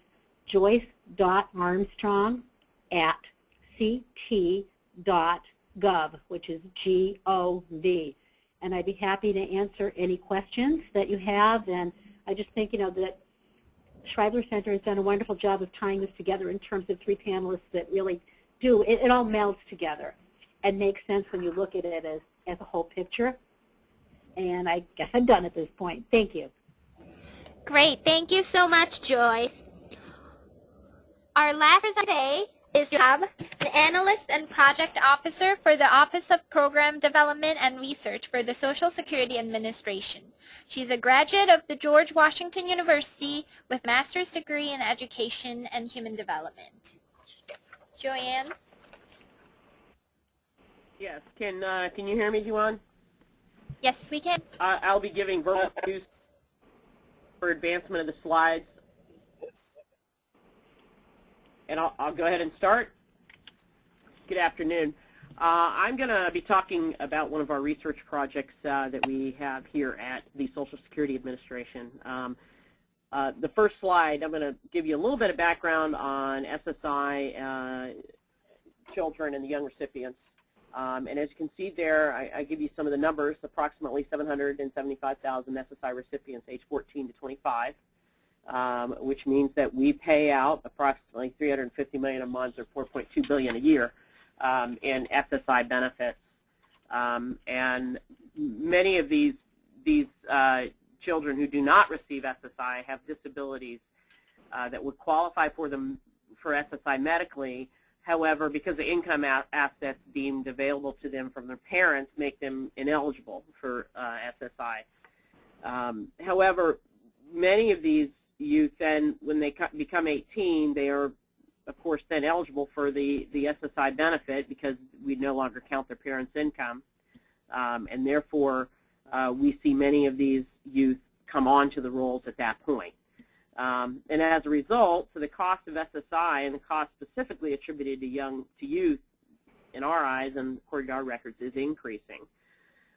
joyce.armstrong@ct.gov, which is G-O-V. And I'd be happy to answer any questions that you have. And I just think, that Schreibler Center has done a wonderful job of tying this together in terms of three panelists that really do. It all melds together and makes sense when you look at it as a whole picture. And I guess I'm done at this point. Thank you. Great. Thank you so much, Joyce. Our last presenter today is Joab, an analyst and project officer for the Office of Program Development and Research for the Social Security Administration. She's a graduate of the George Washington University with a master's degree in education and human development. Joanne? Yes. Can you hear me, Juan? Yes, we can. I'll be giving verbal cues for advancement of the slides. And I'll go ahead and start. Good afternoon. I'm going to be talking about one of our research projects that we have here at the Social Security Administration. The first slide, I'm going to give you a little bit of background on SSI children and the young recipients. And as you can see there, I give you some of the numbers, approximately 775,000 SSI recipients age 14 to 25. Which means that we pay out approximately $350 million a month, or $4.2 billion a year, in SSI benefits. And many of these children who do not receive SSI have disabilities that would qualify for them for SSI medically. However, because the income assets deemed available to them from their parents make them ineligible for SSI. However, many of these youth then, when they become 18, they are, of course, then eligible for the SSI benefit because we no longer count their parents' income. And therefore, we see many of these youth come onto the rolls at that point. And as a result, so the cost of SSI and the cost specifically attributed to youth, in our eyes and according to our records, is increasing.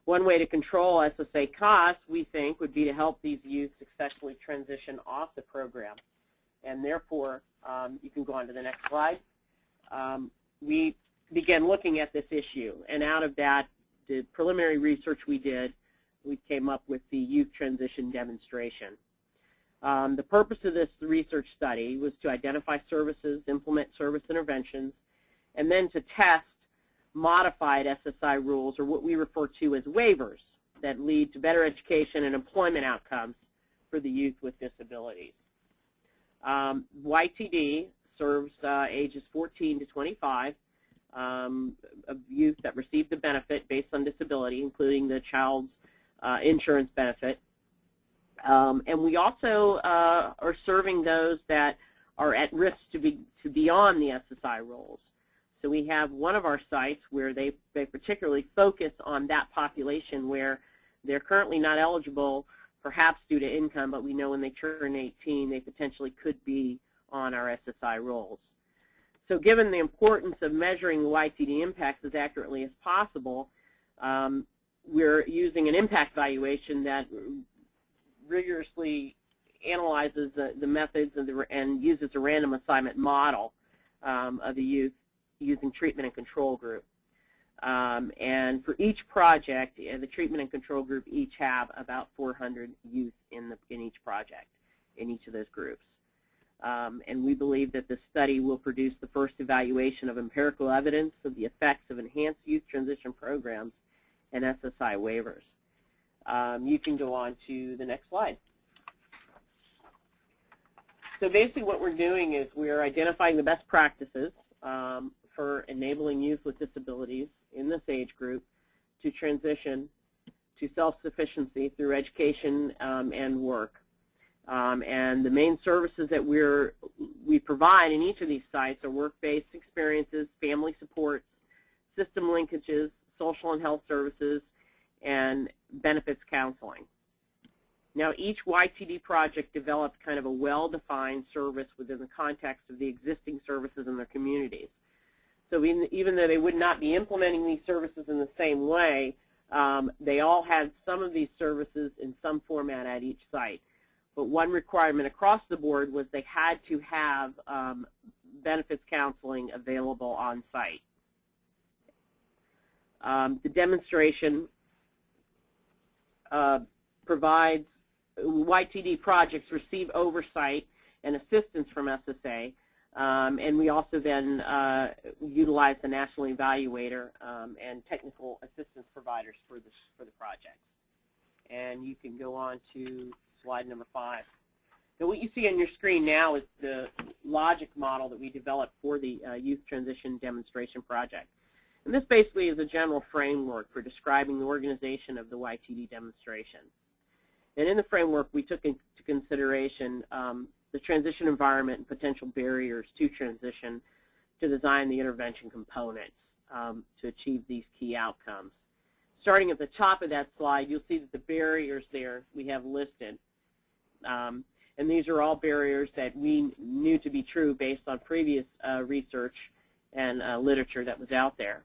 One way to control SSA costs, we think, would be to help these youth successfully transition off the program. And therefore, you can go on to the next slide. We began looking at this issue. And out of that, the preliminary research we did, we came up with the youth transition demonstration. The purpose of this research study was to identify services, implement service interventions, and then to test modified SSI rules, or what we refer to as waivers, that lead to better education and employment outcomes for the youth with disabilities. YTD serves ages 14 to 25 of youth that receive the benefit based on disability, including the child's insurance benefit. And we also are serving those that are at risk to be on the SSI rolls. So we have one of our sites where they particularly focus on that population where they're currently not eligible, perhaps due to income, but we know when they turn 18, they potentially could be on our SSI rolls. So given the importance of measuring the YTD impacts as accurately as possible, we're using an impact evaluation that rigorously analyzes the methods and uses a random assignment model of the youth using treatment and control group. And for each project, the treatment and control group each have about 400 youth in each project, in each of those groups. And we believe that this study will produce the first evaluation of empirical evidence of the effects of enhanced youth transition programs and SSI waivers. You can go on to the next slide. So basically what we're doing is we're identifying the best practices for enabling youth with disabilities in this age group to transition to self-sufficiency through education and work. And the main services that we provide in each of these sites are work-based experiences, family supports, system linkages, social and health services, and benefits counseling. Now, each YTD project developed kind of a well-defined service within the context of the existing services in their communities. So even though they would not be implementing these services in the same way, they all had some of these services in some format at each site. But one requirement across the board was they had to have benefits counseling available on site. The demonstration provides YTD projects receive oversight and assistance from SSA, and we also then utilize the national evaluator and technical assistance providers for the project. And you can go on to slide number 5. Now, what you see on your screen now is the logic model that we developed for the Youth Transition Demonstration Project. And this basically is a general framework for describing the organization of the YTD demonstration. And in the framework, we took into consideration the transition environment and potential barriers to transition to design the intervention components to achieve these key outcomes. Starting at the top of that slide, you'll see that the barriers there we have listed. And these are all barriers that we knew to be true based on previous research and literature that was out there.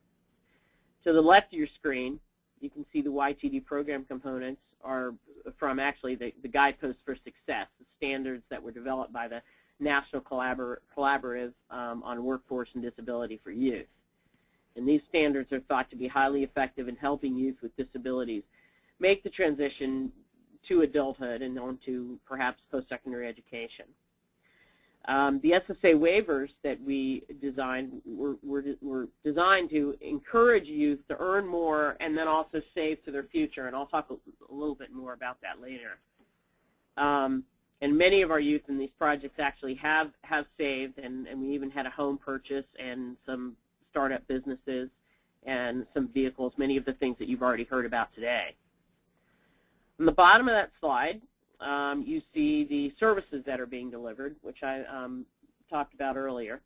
To the left of your screen, you can see the YTD program components are from actually the guideposts for success, the standards that were developed by the National Collaborative on Workforce and Disability for Youth. And these standards are thought to be highly effective in helping youth with disabilities make the transition to adulthood and on to perhaps post-secondary education. The SSA waivers that we designed were designed to encourage youth to earn more and then also save to their future, and I'll talk a little bit more about that later. And many of our youth in these projects actually have saved, and we even had a home purchase and some startup businesses and some vehicles, many of the things that you've already heard about today. On the bottom of that slide, you see the services that are being delivered, which I talked about earlier.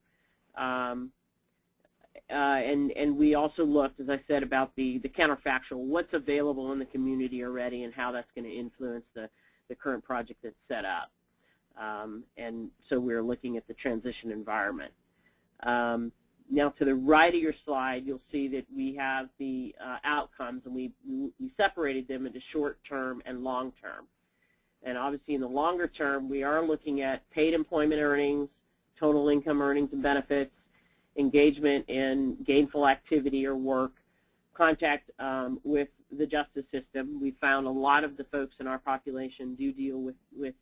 And we also looked, as I said, about the counterfactual, what's available in the community already and how that's going to influence the current project that's set up. And so we're looking at the transition environment. Now, to the right of your slide, you'll see that we have the outcomes, and we separated them into short-term and long-term. And obviously, in the longer term, we are looking at paid employment earnings, total income earnings and benefits, engagement in gainful activity or work, contact with the justice system. We found a lot of the folks in our population do deal with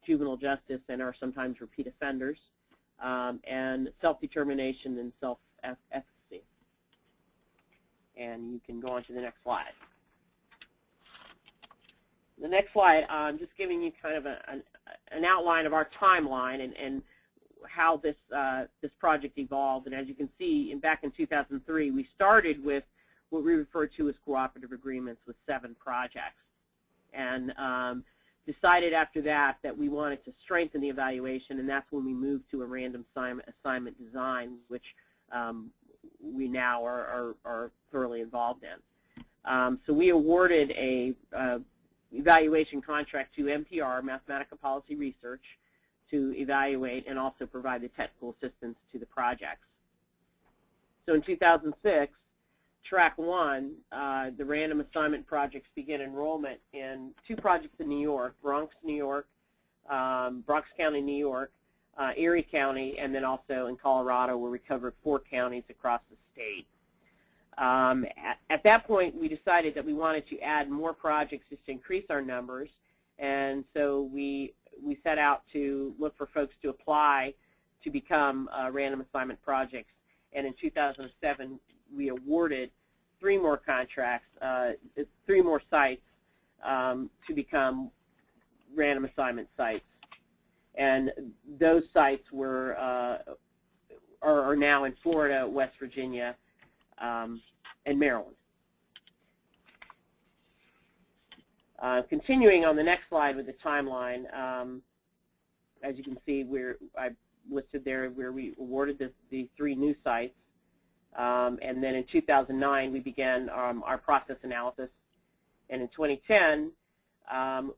juvenile justice and are sometimes repeat offenders, and self-determination and self-efficacy. And you can go on to the next slide. The next slide, I'm just giving you kind of an outline of our timeline and how this project evolved. And as you can see, back in 2003, we started with what we refer to as cooperative agreements with 7 projects, and decided after that we wanted to strengthen the evaluation, and that's when we moved to a random assignment design, which we now are thoroughly involved in. So we awarded a evaluation contract to MPR, Mathematical Policy Research, to evaluate and also provide the technical assistance to the projects. So in 2006, Track 1, the random assignment projects began enrollment in 2 projects in New York, Bronx, New York, Bronx County, New York, Erie County, and then also in Colorado, where we covered 4 counties across the state. At that point, we decided that we wanted to add more projects just to increase our numbers, and so we set out to look for folks to apply to become random assignment projects. And in 2007, we awarded 3 more contracts, 3 more sites to become random assignment sites. And those sites are are now in Florida, West Virginia, and Maryland. Continuing on the next slide with the timeline, as you can see, I listed there where we awarded the 3 new sites, and then in 2009 we began our process analysis, and in 2010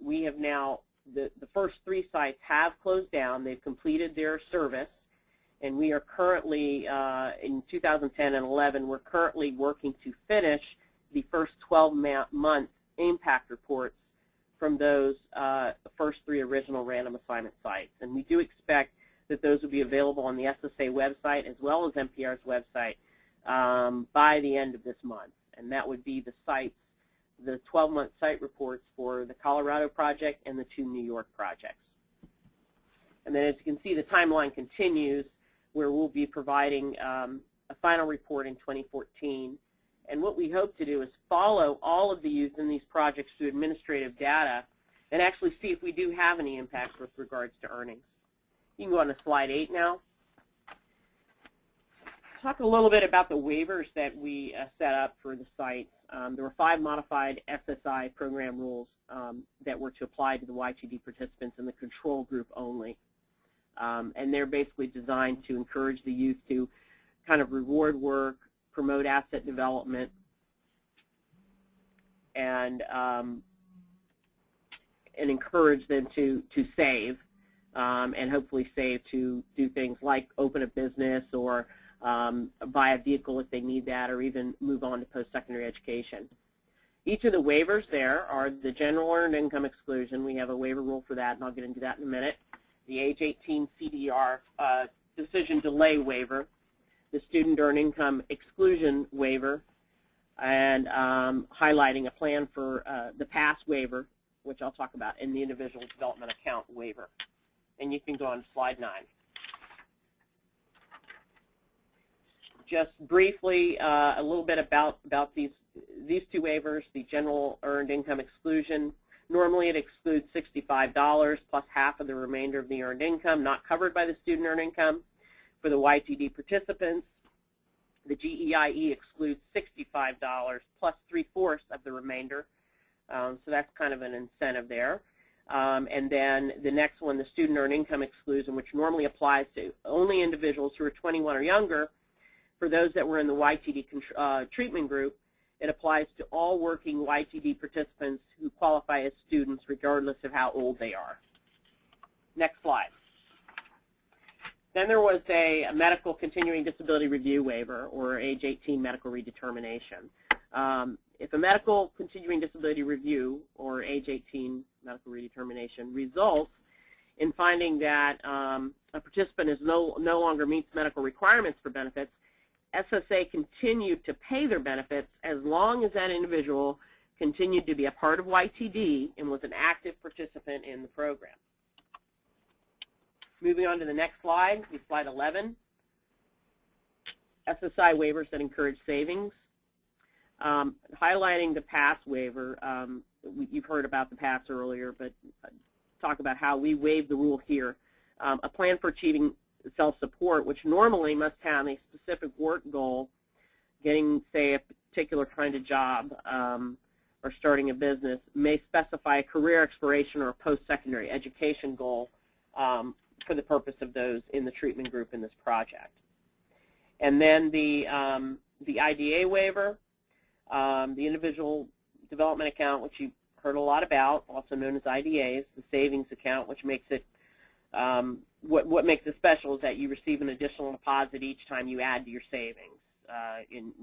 we have now, the first 3 sites have closed down. They've completed their service, and we are currently, in 2010 and 11, we're currently working to finish the first 12-month impact reports from those first 3 original random assignment sites. And we do expect that those will be available on the SSA website as well as NPR's website by the end of this month. And that would be the sites, the 12-month site reports for the Colorado project and the 2 New York projects. And then as you can see, the timeline continues, where we'll be providing a final report in 2014. And what we hope to do is follow all of the youth in these projects through administrative data and actually see if we do have any impacts with regards to earnings. You can go on to slide 8 now. Talk a little bit about the waivers that we set up for the sites. There were 5 modified SSI program rules that were to apply to the YTD participants in the control group only. And they're basically designed to encourage the youth to kind of reward work, promote asset development, and encourage them to save, and hopefully save to do things like open a business or buy a vehicle if they need that, or even move on to post-secondary education. Each of the waivers there are the general earned income exclusion. We have a waiver rule for that, and I'll get into that in a minute. The age 18 CDR decision delay waiver, the student earned income exclusion waiver, and highlighting a plan for the pass waiver, which I'll talk about, and the individual development account waiver. And you can go on to slide 9. Just briefly, a little bit about these 2 waivers. The general earned income exclusion, normally it excludes $65 plus half of the remainder of the earned income not covered by the student earned income. For the YTD participants, the GEIE excludes $65 plus 3/4 of the remainder. So that's kind of an incentive there. And then the next one, the student earned income exclusion, which normally applies to only individuals who are 21 or younger. For those that were in the YTD treatment group, it applies to all working YTD participants who qualify as students regardless of how old they are. Next slide. Then there was a medical continuing disability review waiver, or age 18 medical redetermination. If a medical continuing disability review, or age 18 medical redetermination, results in finding that a participant is no longer meets medical requirements for benefits, SSA continued to pay their benefits as long as that individual continued to be a part of YTD and was an active participant in the program. Moving on to the next slide, slide 11. SSI waivers that encourage savings. Highlighting the pass waiver, you've heard about the pass earlier, but talk about how we waive the rule here. A plan for achieving self-support, which normally must have a specific work goal, getting, say, a particular kind of job or starting a business, may specify a career exploration or a post-secondary education goal for the purpose of those in the treatment group in this project. And then the IDA waiver, the individual development account, which you've heard a lot about, also known as IDAs, the savings account, which makes it what makes it special is that you receive an additional deposit each time you add to your savings,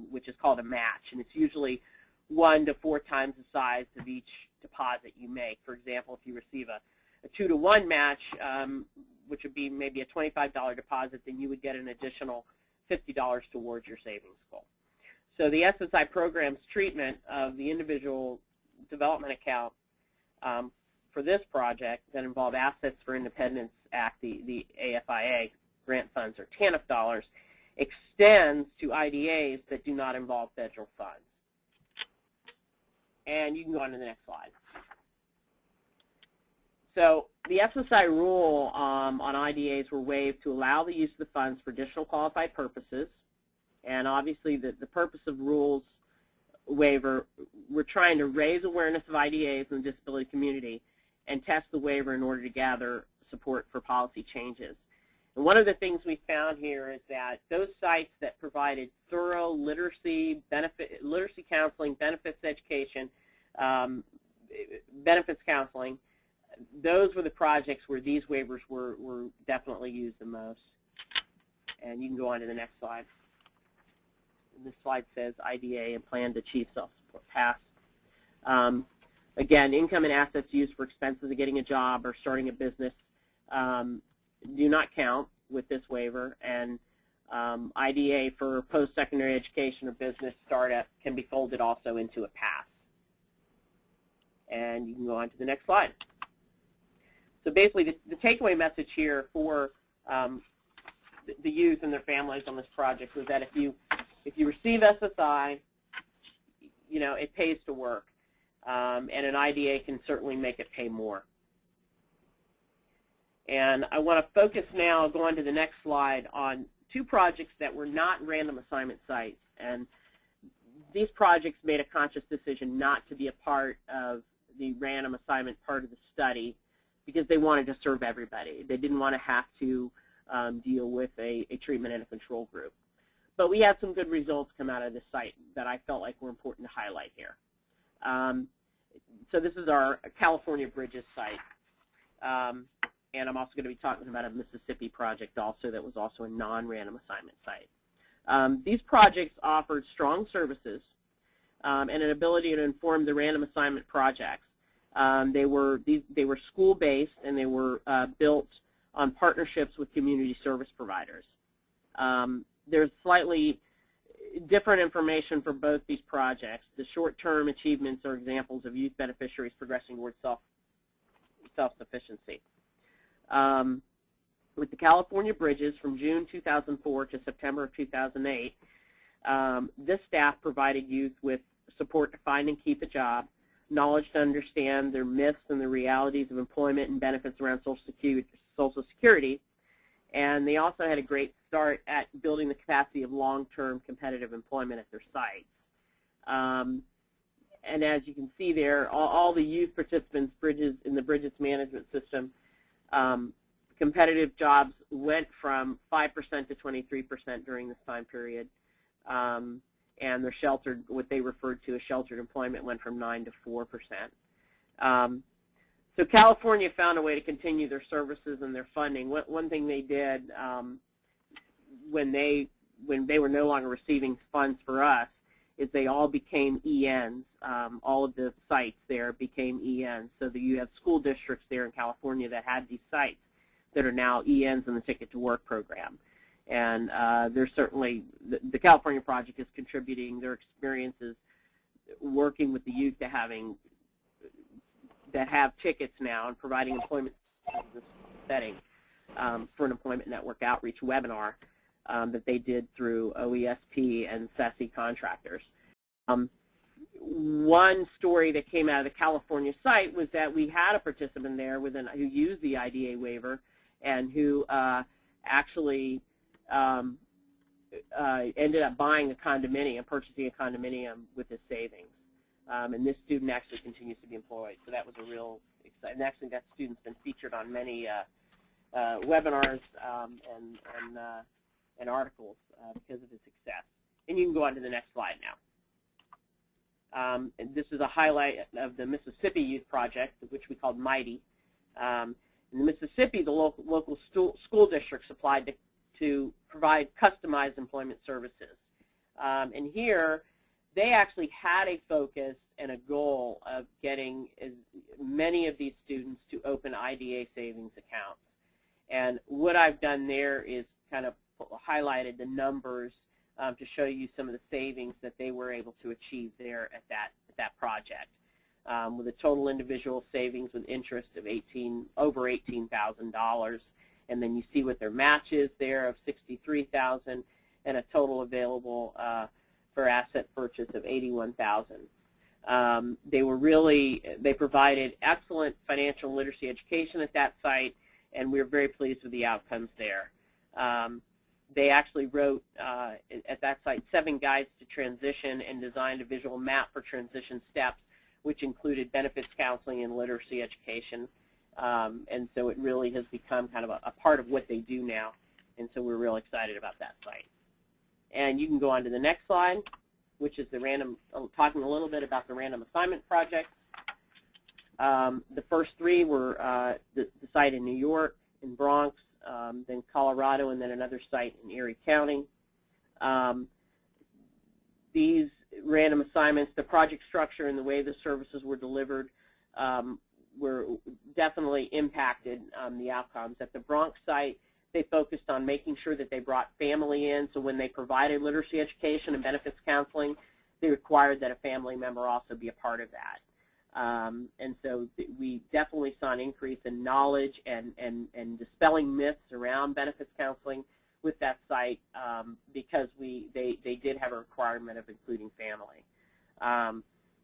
which is called a match, and it's usually 1 to 4 times the size of each deposit you make. For example, if you receive a 2-to-1 match, which would be maybe a $25 deposit, then you would get an additional $50 towards your savings goal. So the SSI program's treatment of the individual development account for this project that involve Assets for Independence Act, the AFIA grant funds, or TANF dollars, extends to IDAs that do not involve federal funds. And you can go on to the next slide. So the SSI rule on IDAs were waived to allow the use of the funds for additional qualified purposes. And obviously the purpose of rules waiver, we're trying to raise awareness of IDAs in the disability community and test the waiver in order to gather support for policy changes. And one of the things we found here is that those sites that provided thorough literacy counseling, benefits education, benefits counseling, those were the projects where these waivers were definitely used the most. And you can go on to the next slide. And this slide says IDA and plan to achieve self-support pass. Again, income and assets used for expenses of getting a job or starting a business do not count with this waiver, and IDA for post-secondary education or business startup can be folded also into a pass. And you can go on to the next slide. So basically, the takeaway message here for the youth and their families on this project was that if you receive SSI, you know, it pays to work, and an IDA can certainly make it pay more. And I want to focus now, go on to the next slide, on two projects that were not random assignment sites. And these projects made a conscious decision not to be a part of the random assignment part of the study because they wanted to serve everybody. They didn't want to have to deal with a treatment and a control group. But we had some good results come out of this site that I felt like were important to highlight here. So this is our California Bridges site. And I'm also going to be talking about a Mississippi project also that was also a non-random assignment site. These projects offered strong services and an ability to inform the random assignment projects. They were school-based, and they were built on partnerships with community service providers. There's slightly different information for both these projects. The short-term achievements are examples of youth beneficiaries progressing towards self-sufficiency. With the California Bridges from June 2004 to September of 2008, this staff provided youth with support to find and keep a job, knowledge to understand their myths and the realities of employment and benefits around Social Security, and they also had a great start at building the capacity of long-term competitive employment at their sites. And as you can see there, all the youth participants in the Bridges management system, competitive jobs went from 5% to 23% during this time period, and their sheltered, what they referred to as sheltered employment, went from 9 to 4%. So California found a way to continue their services and their funding. One thing they did when they were no longer receiving funds for us is they all became ENs. All of the sites there became ENs. So that you have school districts there in California that had these sites that are now ENs in the Ticket to Work program. And there's certainly, the California project is contributing their experiences working with the youth to that have tickets now and providing employment setting for an employment network outreach webinar that they did through OESP and SESI contractors. One story that came out of the California site was that we had a participant there who used the IDA waiver and who actually ended up buying a condominium, purchasing a condominium with his savings. And this student actually continues to be employed. So that was a real exciting. And actually, that student's been featured on many webinars and articles because of his success. And you can go on to the next slide now. And this is a highlight of the Mississippi Youth Project, which we called Mighty. In Mississippi, the local school districts applied to provide customized employment services. And here, they actually had a focus and a goal of getting as many of these students to open IDA savings accounts. And what I've done there is kind of highlighted the numbers to show you some of the savings that they were able to achieve there at that project, with a total individual savings with interest of over $18,000. And then you see what their match is there of $63,000 and a total available for asset purchase of $81,000. They provided excellent financial literacy education at that site, and we were very pleased with the outcomes there. They actually wrote, at that site, 7 guides to transition and designed a visual map for transition steps, which included benefits counseling and literacy education. And so it really has become kind of a part of what they do now. And so we're real excited about that site. And you can go on to the next slide, which is talking a little bit about the random assignment project. The first 3 were the site in New York, in Bronx, then Colorado, and then another site in Erie County. These random assignments, the project structure and the way the services were delivered were definitely impacted the outcomes. At the Bronx site, they focused on making sure that they brought family in, so when they provided literacy education and benefits counseling, they required that a family member also be a part of that. And so we definitely saw an increase in knowledge and dispelling myths around benefits counseling with that site because they did have a requirement of including family.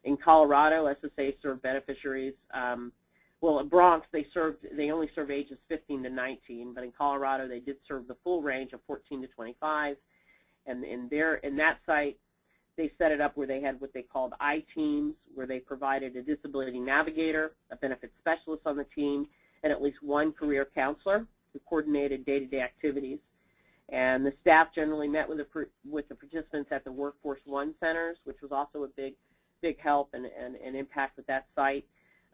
In Colorado, SSA served beneficiaries. Well, in Bronx, they only serve ages 15 to 19, but in Colorado, they did serve the full range of 14 to 25. And in that site, they set it up where they had what they called I-teams, where they provided a disability navigator, a benefits specialist on the team, and at least 1 career counselor who coordinated day-to-day activities. And the staff generally met with the participants at the Workforce One centers, which was also a big help and impact with that site.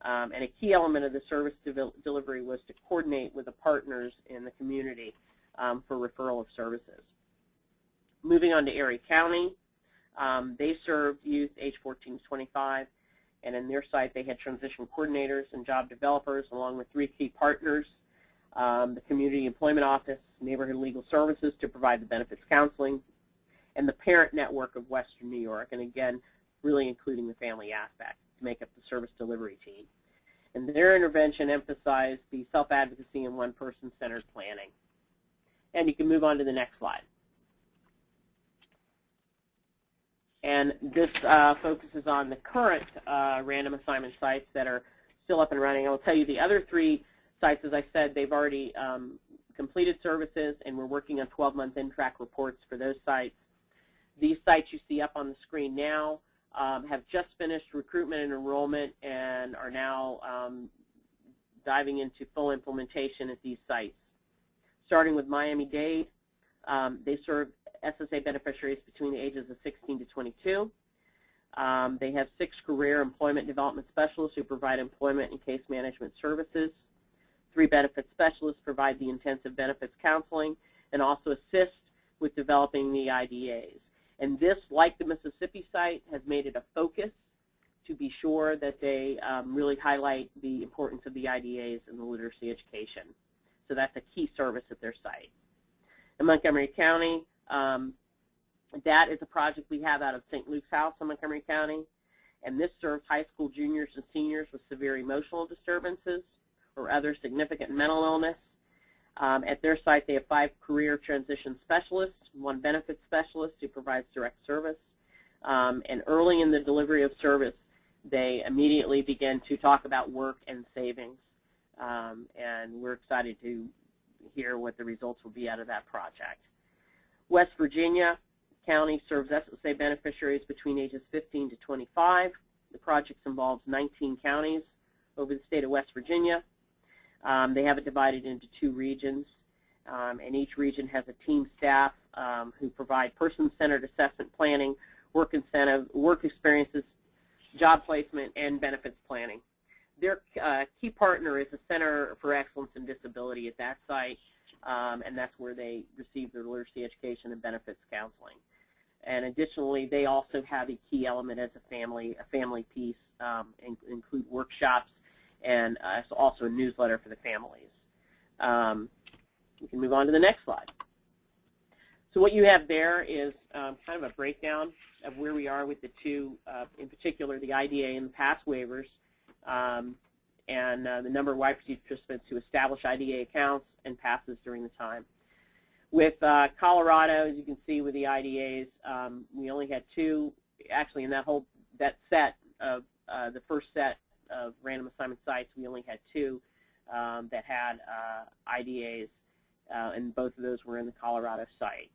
And a key element of the service delivery was to coordinate with the partners in the community for referral of services. Moving on to Erie County, they served youth age 14 to 25, and in their site they had transition coordinators and job developers along with 3 key partners, the Community Employment Office, Neighborhood Legal Services to provide the benefits counseling, and the Parent Network of Western New York, and again, really including the family aspect to make up the service delivery team. And their intervention emphasized the self-advocacy and one-person centered planning. And you can move on to the next slide. And this focuses on the current random assignment sites that are still up and running. I will tell you the other 3 sites, as I said, they've already completed services, and we're working on 12-month in-track reports for those sites. These sites you see up on the screen now have just finished recruitment and enrollment and are now diving into full implementation at these sites. Starting with Miami-Dade, they serve SSA beneficiaries between the ages of 16 to 22. They have 6 career employment development specialists who provide employment and case management services. 3 benefits specialists provide the intensive benefits counseling and also assist with developing the IDAs. And this, like the Mississippi site, has made it a focus to be sure that they really highlight the importance of the IDAs and the literacy education. So that's a key service at their site. In Montgomery County, that is a project we have out of St. Luke's House in Montgomery County, and this serves high school juniors and seniors with severe emotional disturbances or other significant mental illness. At their site, they have 5 career transition specialists, 1 benefits specialist who provides direct service. And early in the delivery of service, they immediately begin to talk about work and savings. And we're excited to hear what the results will be out of that project. West Virginia County serves SSA beneficiaries between ages 15 to 25. The project involves 19 counties over the state of West Virginia. They have it divided into 2 regions, and each region has a team staff who provide person-centered assessment planning, work incentive, work experiences, job placement, and benefits planning. Their key partner is the Center for Excellence in Disability at that site, and that's where they receive their literacy education and benefits counseling. And additionally, they also have a key element as a family piece, include workshops, and also a newsletter for the families. We can move on to the next slide. So what you have there is kind of a breakdown of where we are with the 2, in particular the IDA and the pass waivers, and the number of YPC participants who establish IDA accounts and passes during the time. With Colorado, as you can see with the IDAs, we only had 2, actually in that set, of the first set of random assignment sites, we only had 2 that had IDAs, and both of those were in the Colorado site.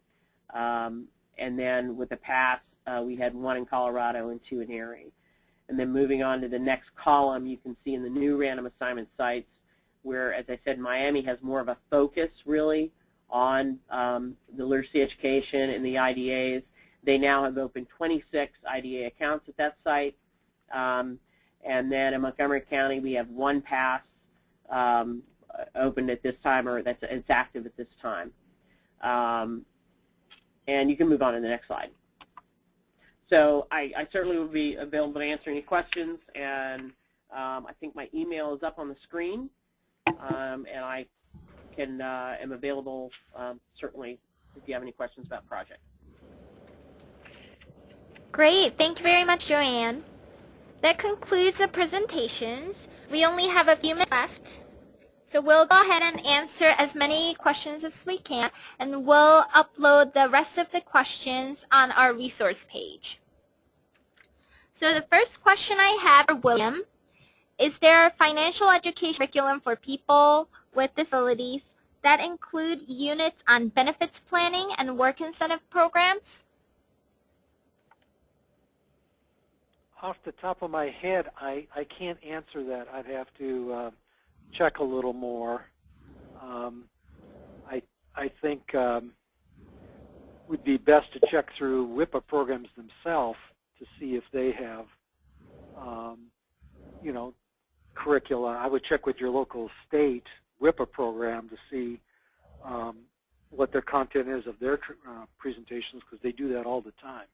And then with the pass, we had 1 in Colorado and 2 in Erie. And then moving on to the next column, you can see in the new random assignment sites where, as I said, Miami has more of a focus really on the literacy education and the IDAs. They now have opened 26 IDA accounts at that site. And then in Montgomery County, we have 1 pass opened at this time, or it's active at this time. And you can move on to the next slide. So I certainly will be available to answer any questions, and I think my email is up on the screen, and I am available certainly if you have any questions about the project. Great. Thank you very much, Joanne. That concludes the presentations. We only have a few minutes left. So we'll go ahead and answer as many questions as we can, and we'll upload the rest of the questions on our resource page. So the first question I have for William, is there a financial education curriculum for people with disabilities that include units on benefits planning and work incentive programs? Off the top of my head, I can't answer that. I'd have to check a little more. I think would be best to check through WIPA programs themselves to see if they have, you know, curricula. I would check with your local state WIPA program to see what their content is of their presentations, because they do that all the time.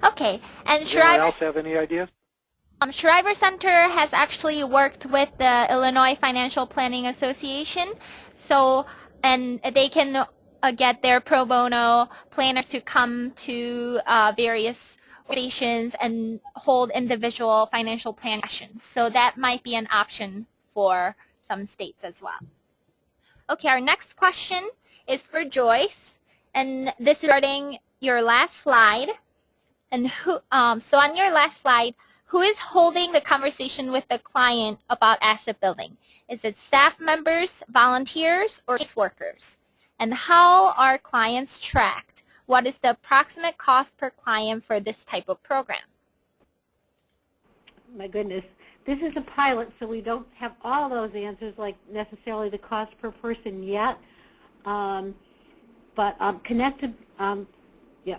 Okay, and Does anyone else have any ideas? Shriver Center has actually worked with the Illinois Financial Planning Association, so and they can get their pro bono planners to come to various organizations and hold individual financial planning sessions. So that might be an option for some states as well. Okay, our next question is for Joyce, and this is regarding your last slide. And so on your last slide, who is holding the conversation with the client about asset building? Is it staff members, volunteers, or caseworkers? And how are clients tracked? What is the approximate cost per client for this type of program? My goodness. This is a pilot, so we don't have all those answers, like necessarily the cost per person yet. But connected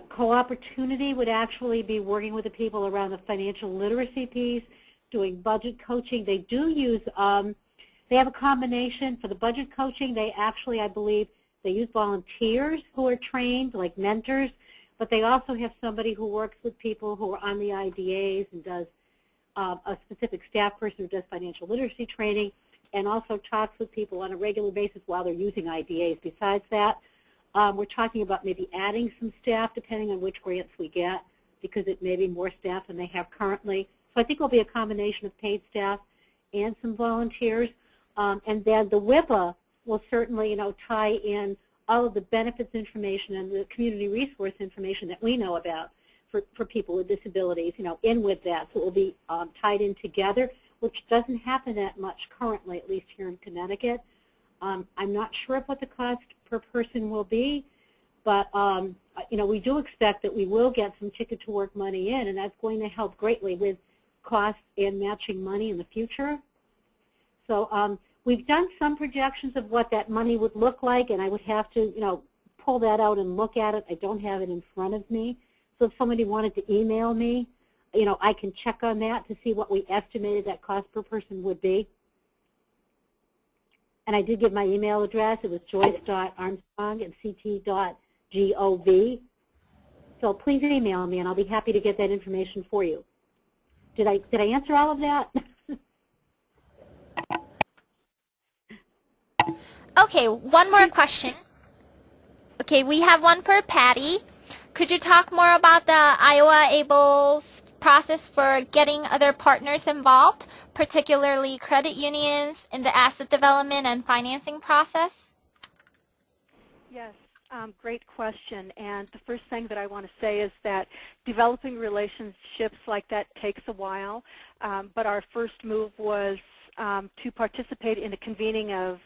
Co-Opportunity would actually be working with the people around the financial literacy piece, doing budget coaching. They do use, they have a combination for the budget coaching. They actually, I believe, they use volunteers who are trained, like mentors, but they also have somebody who works with people who are on the IDAs and does a specific staff person who does financial literacy training, and also talks with people on a regular basis while they're using IDAs. Besides that, we're talking about maybe adding some staff depending on which grants we get, because it may be more staff than they have currently. So I think it will be a combination of paid staff and some volunteers. And then the WIPA will certainly, tie in all of the benefits information and the community resource information that we know about for people with disabilities, in with that. So it will be tied in together, which doesn't happen that much currently, at least here in Connecticut. I'm not sure of what the cost per person will be, but we do expect that we will get some Ticket to Work money in, and that's going to help greatly with costs and matching money in the future. So we've done some projections of what that money would look like, and I would have to, pull that out and look at it. I don't have it in front of me. So if somebody wanted to email me, I can check on that to see what we estimated that cost per person would be. And I did give my email address. It was joyce.armstrong@ct.gov. So please email me, and I'll be happy to get that information for you. Did I answer all of that? Okay, one more question. Okay, we have one for Patty. Could you talk more about the Iowa ABLE's process for getting other partners involved, particularly credit unions, in the asset development and financing process? Yes. Great question. And the first thing that I want to say is that developing relationships like that takes a while. But our first move was to participate in the convening of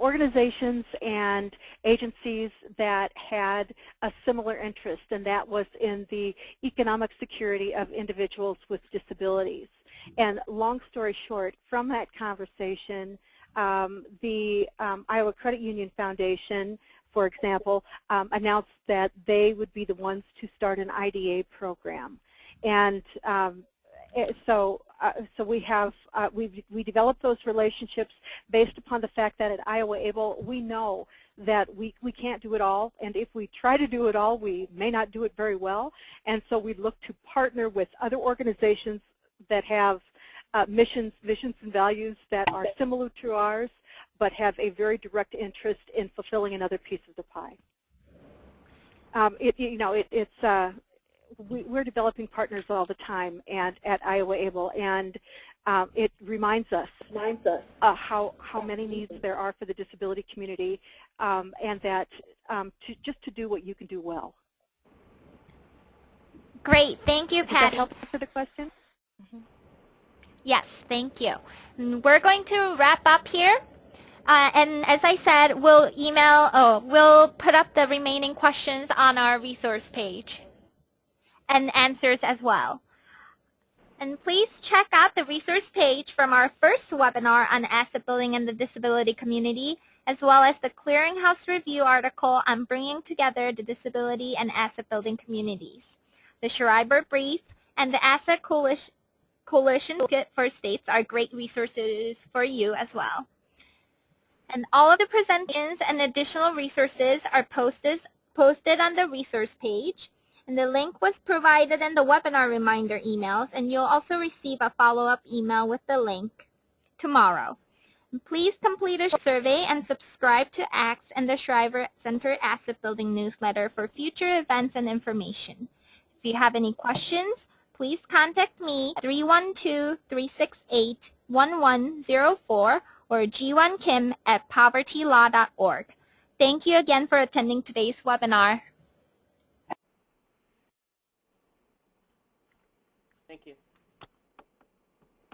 organizations and agencies that had a similar interest, and that was in the economic security of individuals with disabilities. And long story short, from that conversation, the Iowa Credit Union Foundation, for example, announced that they would be the ones to start an IDA program. And so we developed those relationships based upon the fact that at Iowa Able we know that we can't do it all, and if we try to do it all, we may not do it very well. And so we look to partner with other organizations that have missions, visions, and values that are similar to ours, but have a very direct interest in fulfilling another piece of the pie. We're developing partners all the time, and at Iowa Able, and it reminds us how many needs there are for the disability community, and that just to do what you can do well. Great, thank you, Patty. Does that help answer the question? Mm-hmm. Yes, thank you. We're going to wrap up here. And as I said, we'll put up the remaining questions on our resource page and answers as well. And please check out the resource page from our first webinar on asset building in the disability community, as well as the Clearinghouse Review article on bringing together the disability and asset building communities. The Schreiber Brief and the Asset Coalition Toolkit for States are great resources for you as well. And all of the presentations and additional resources are posted on the resource page. And the link was provided in the webinar reminder emails, and you'll also receive a follow-up email with the link tomorrow. And please complete a survey and subscribe to ACTS and the Schreiber Center Asset Building newsletter for future events and information. If you have any questions, please contact me at 312-368-1104 or g1kim@povertylaw.org. Thank you again for attending today's webinar. Thank you.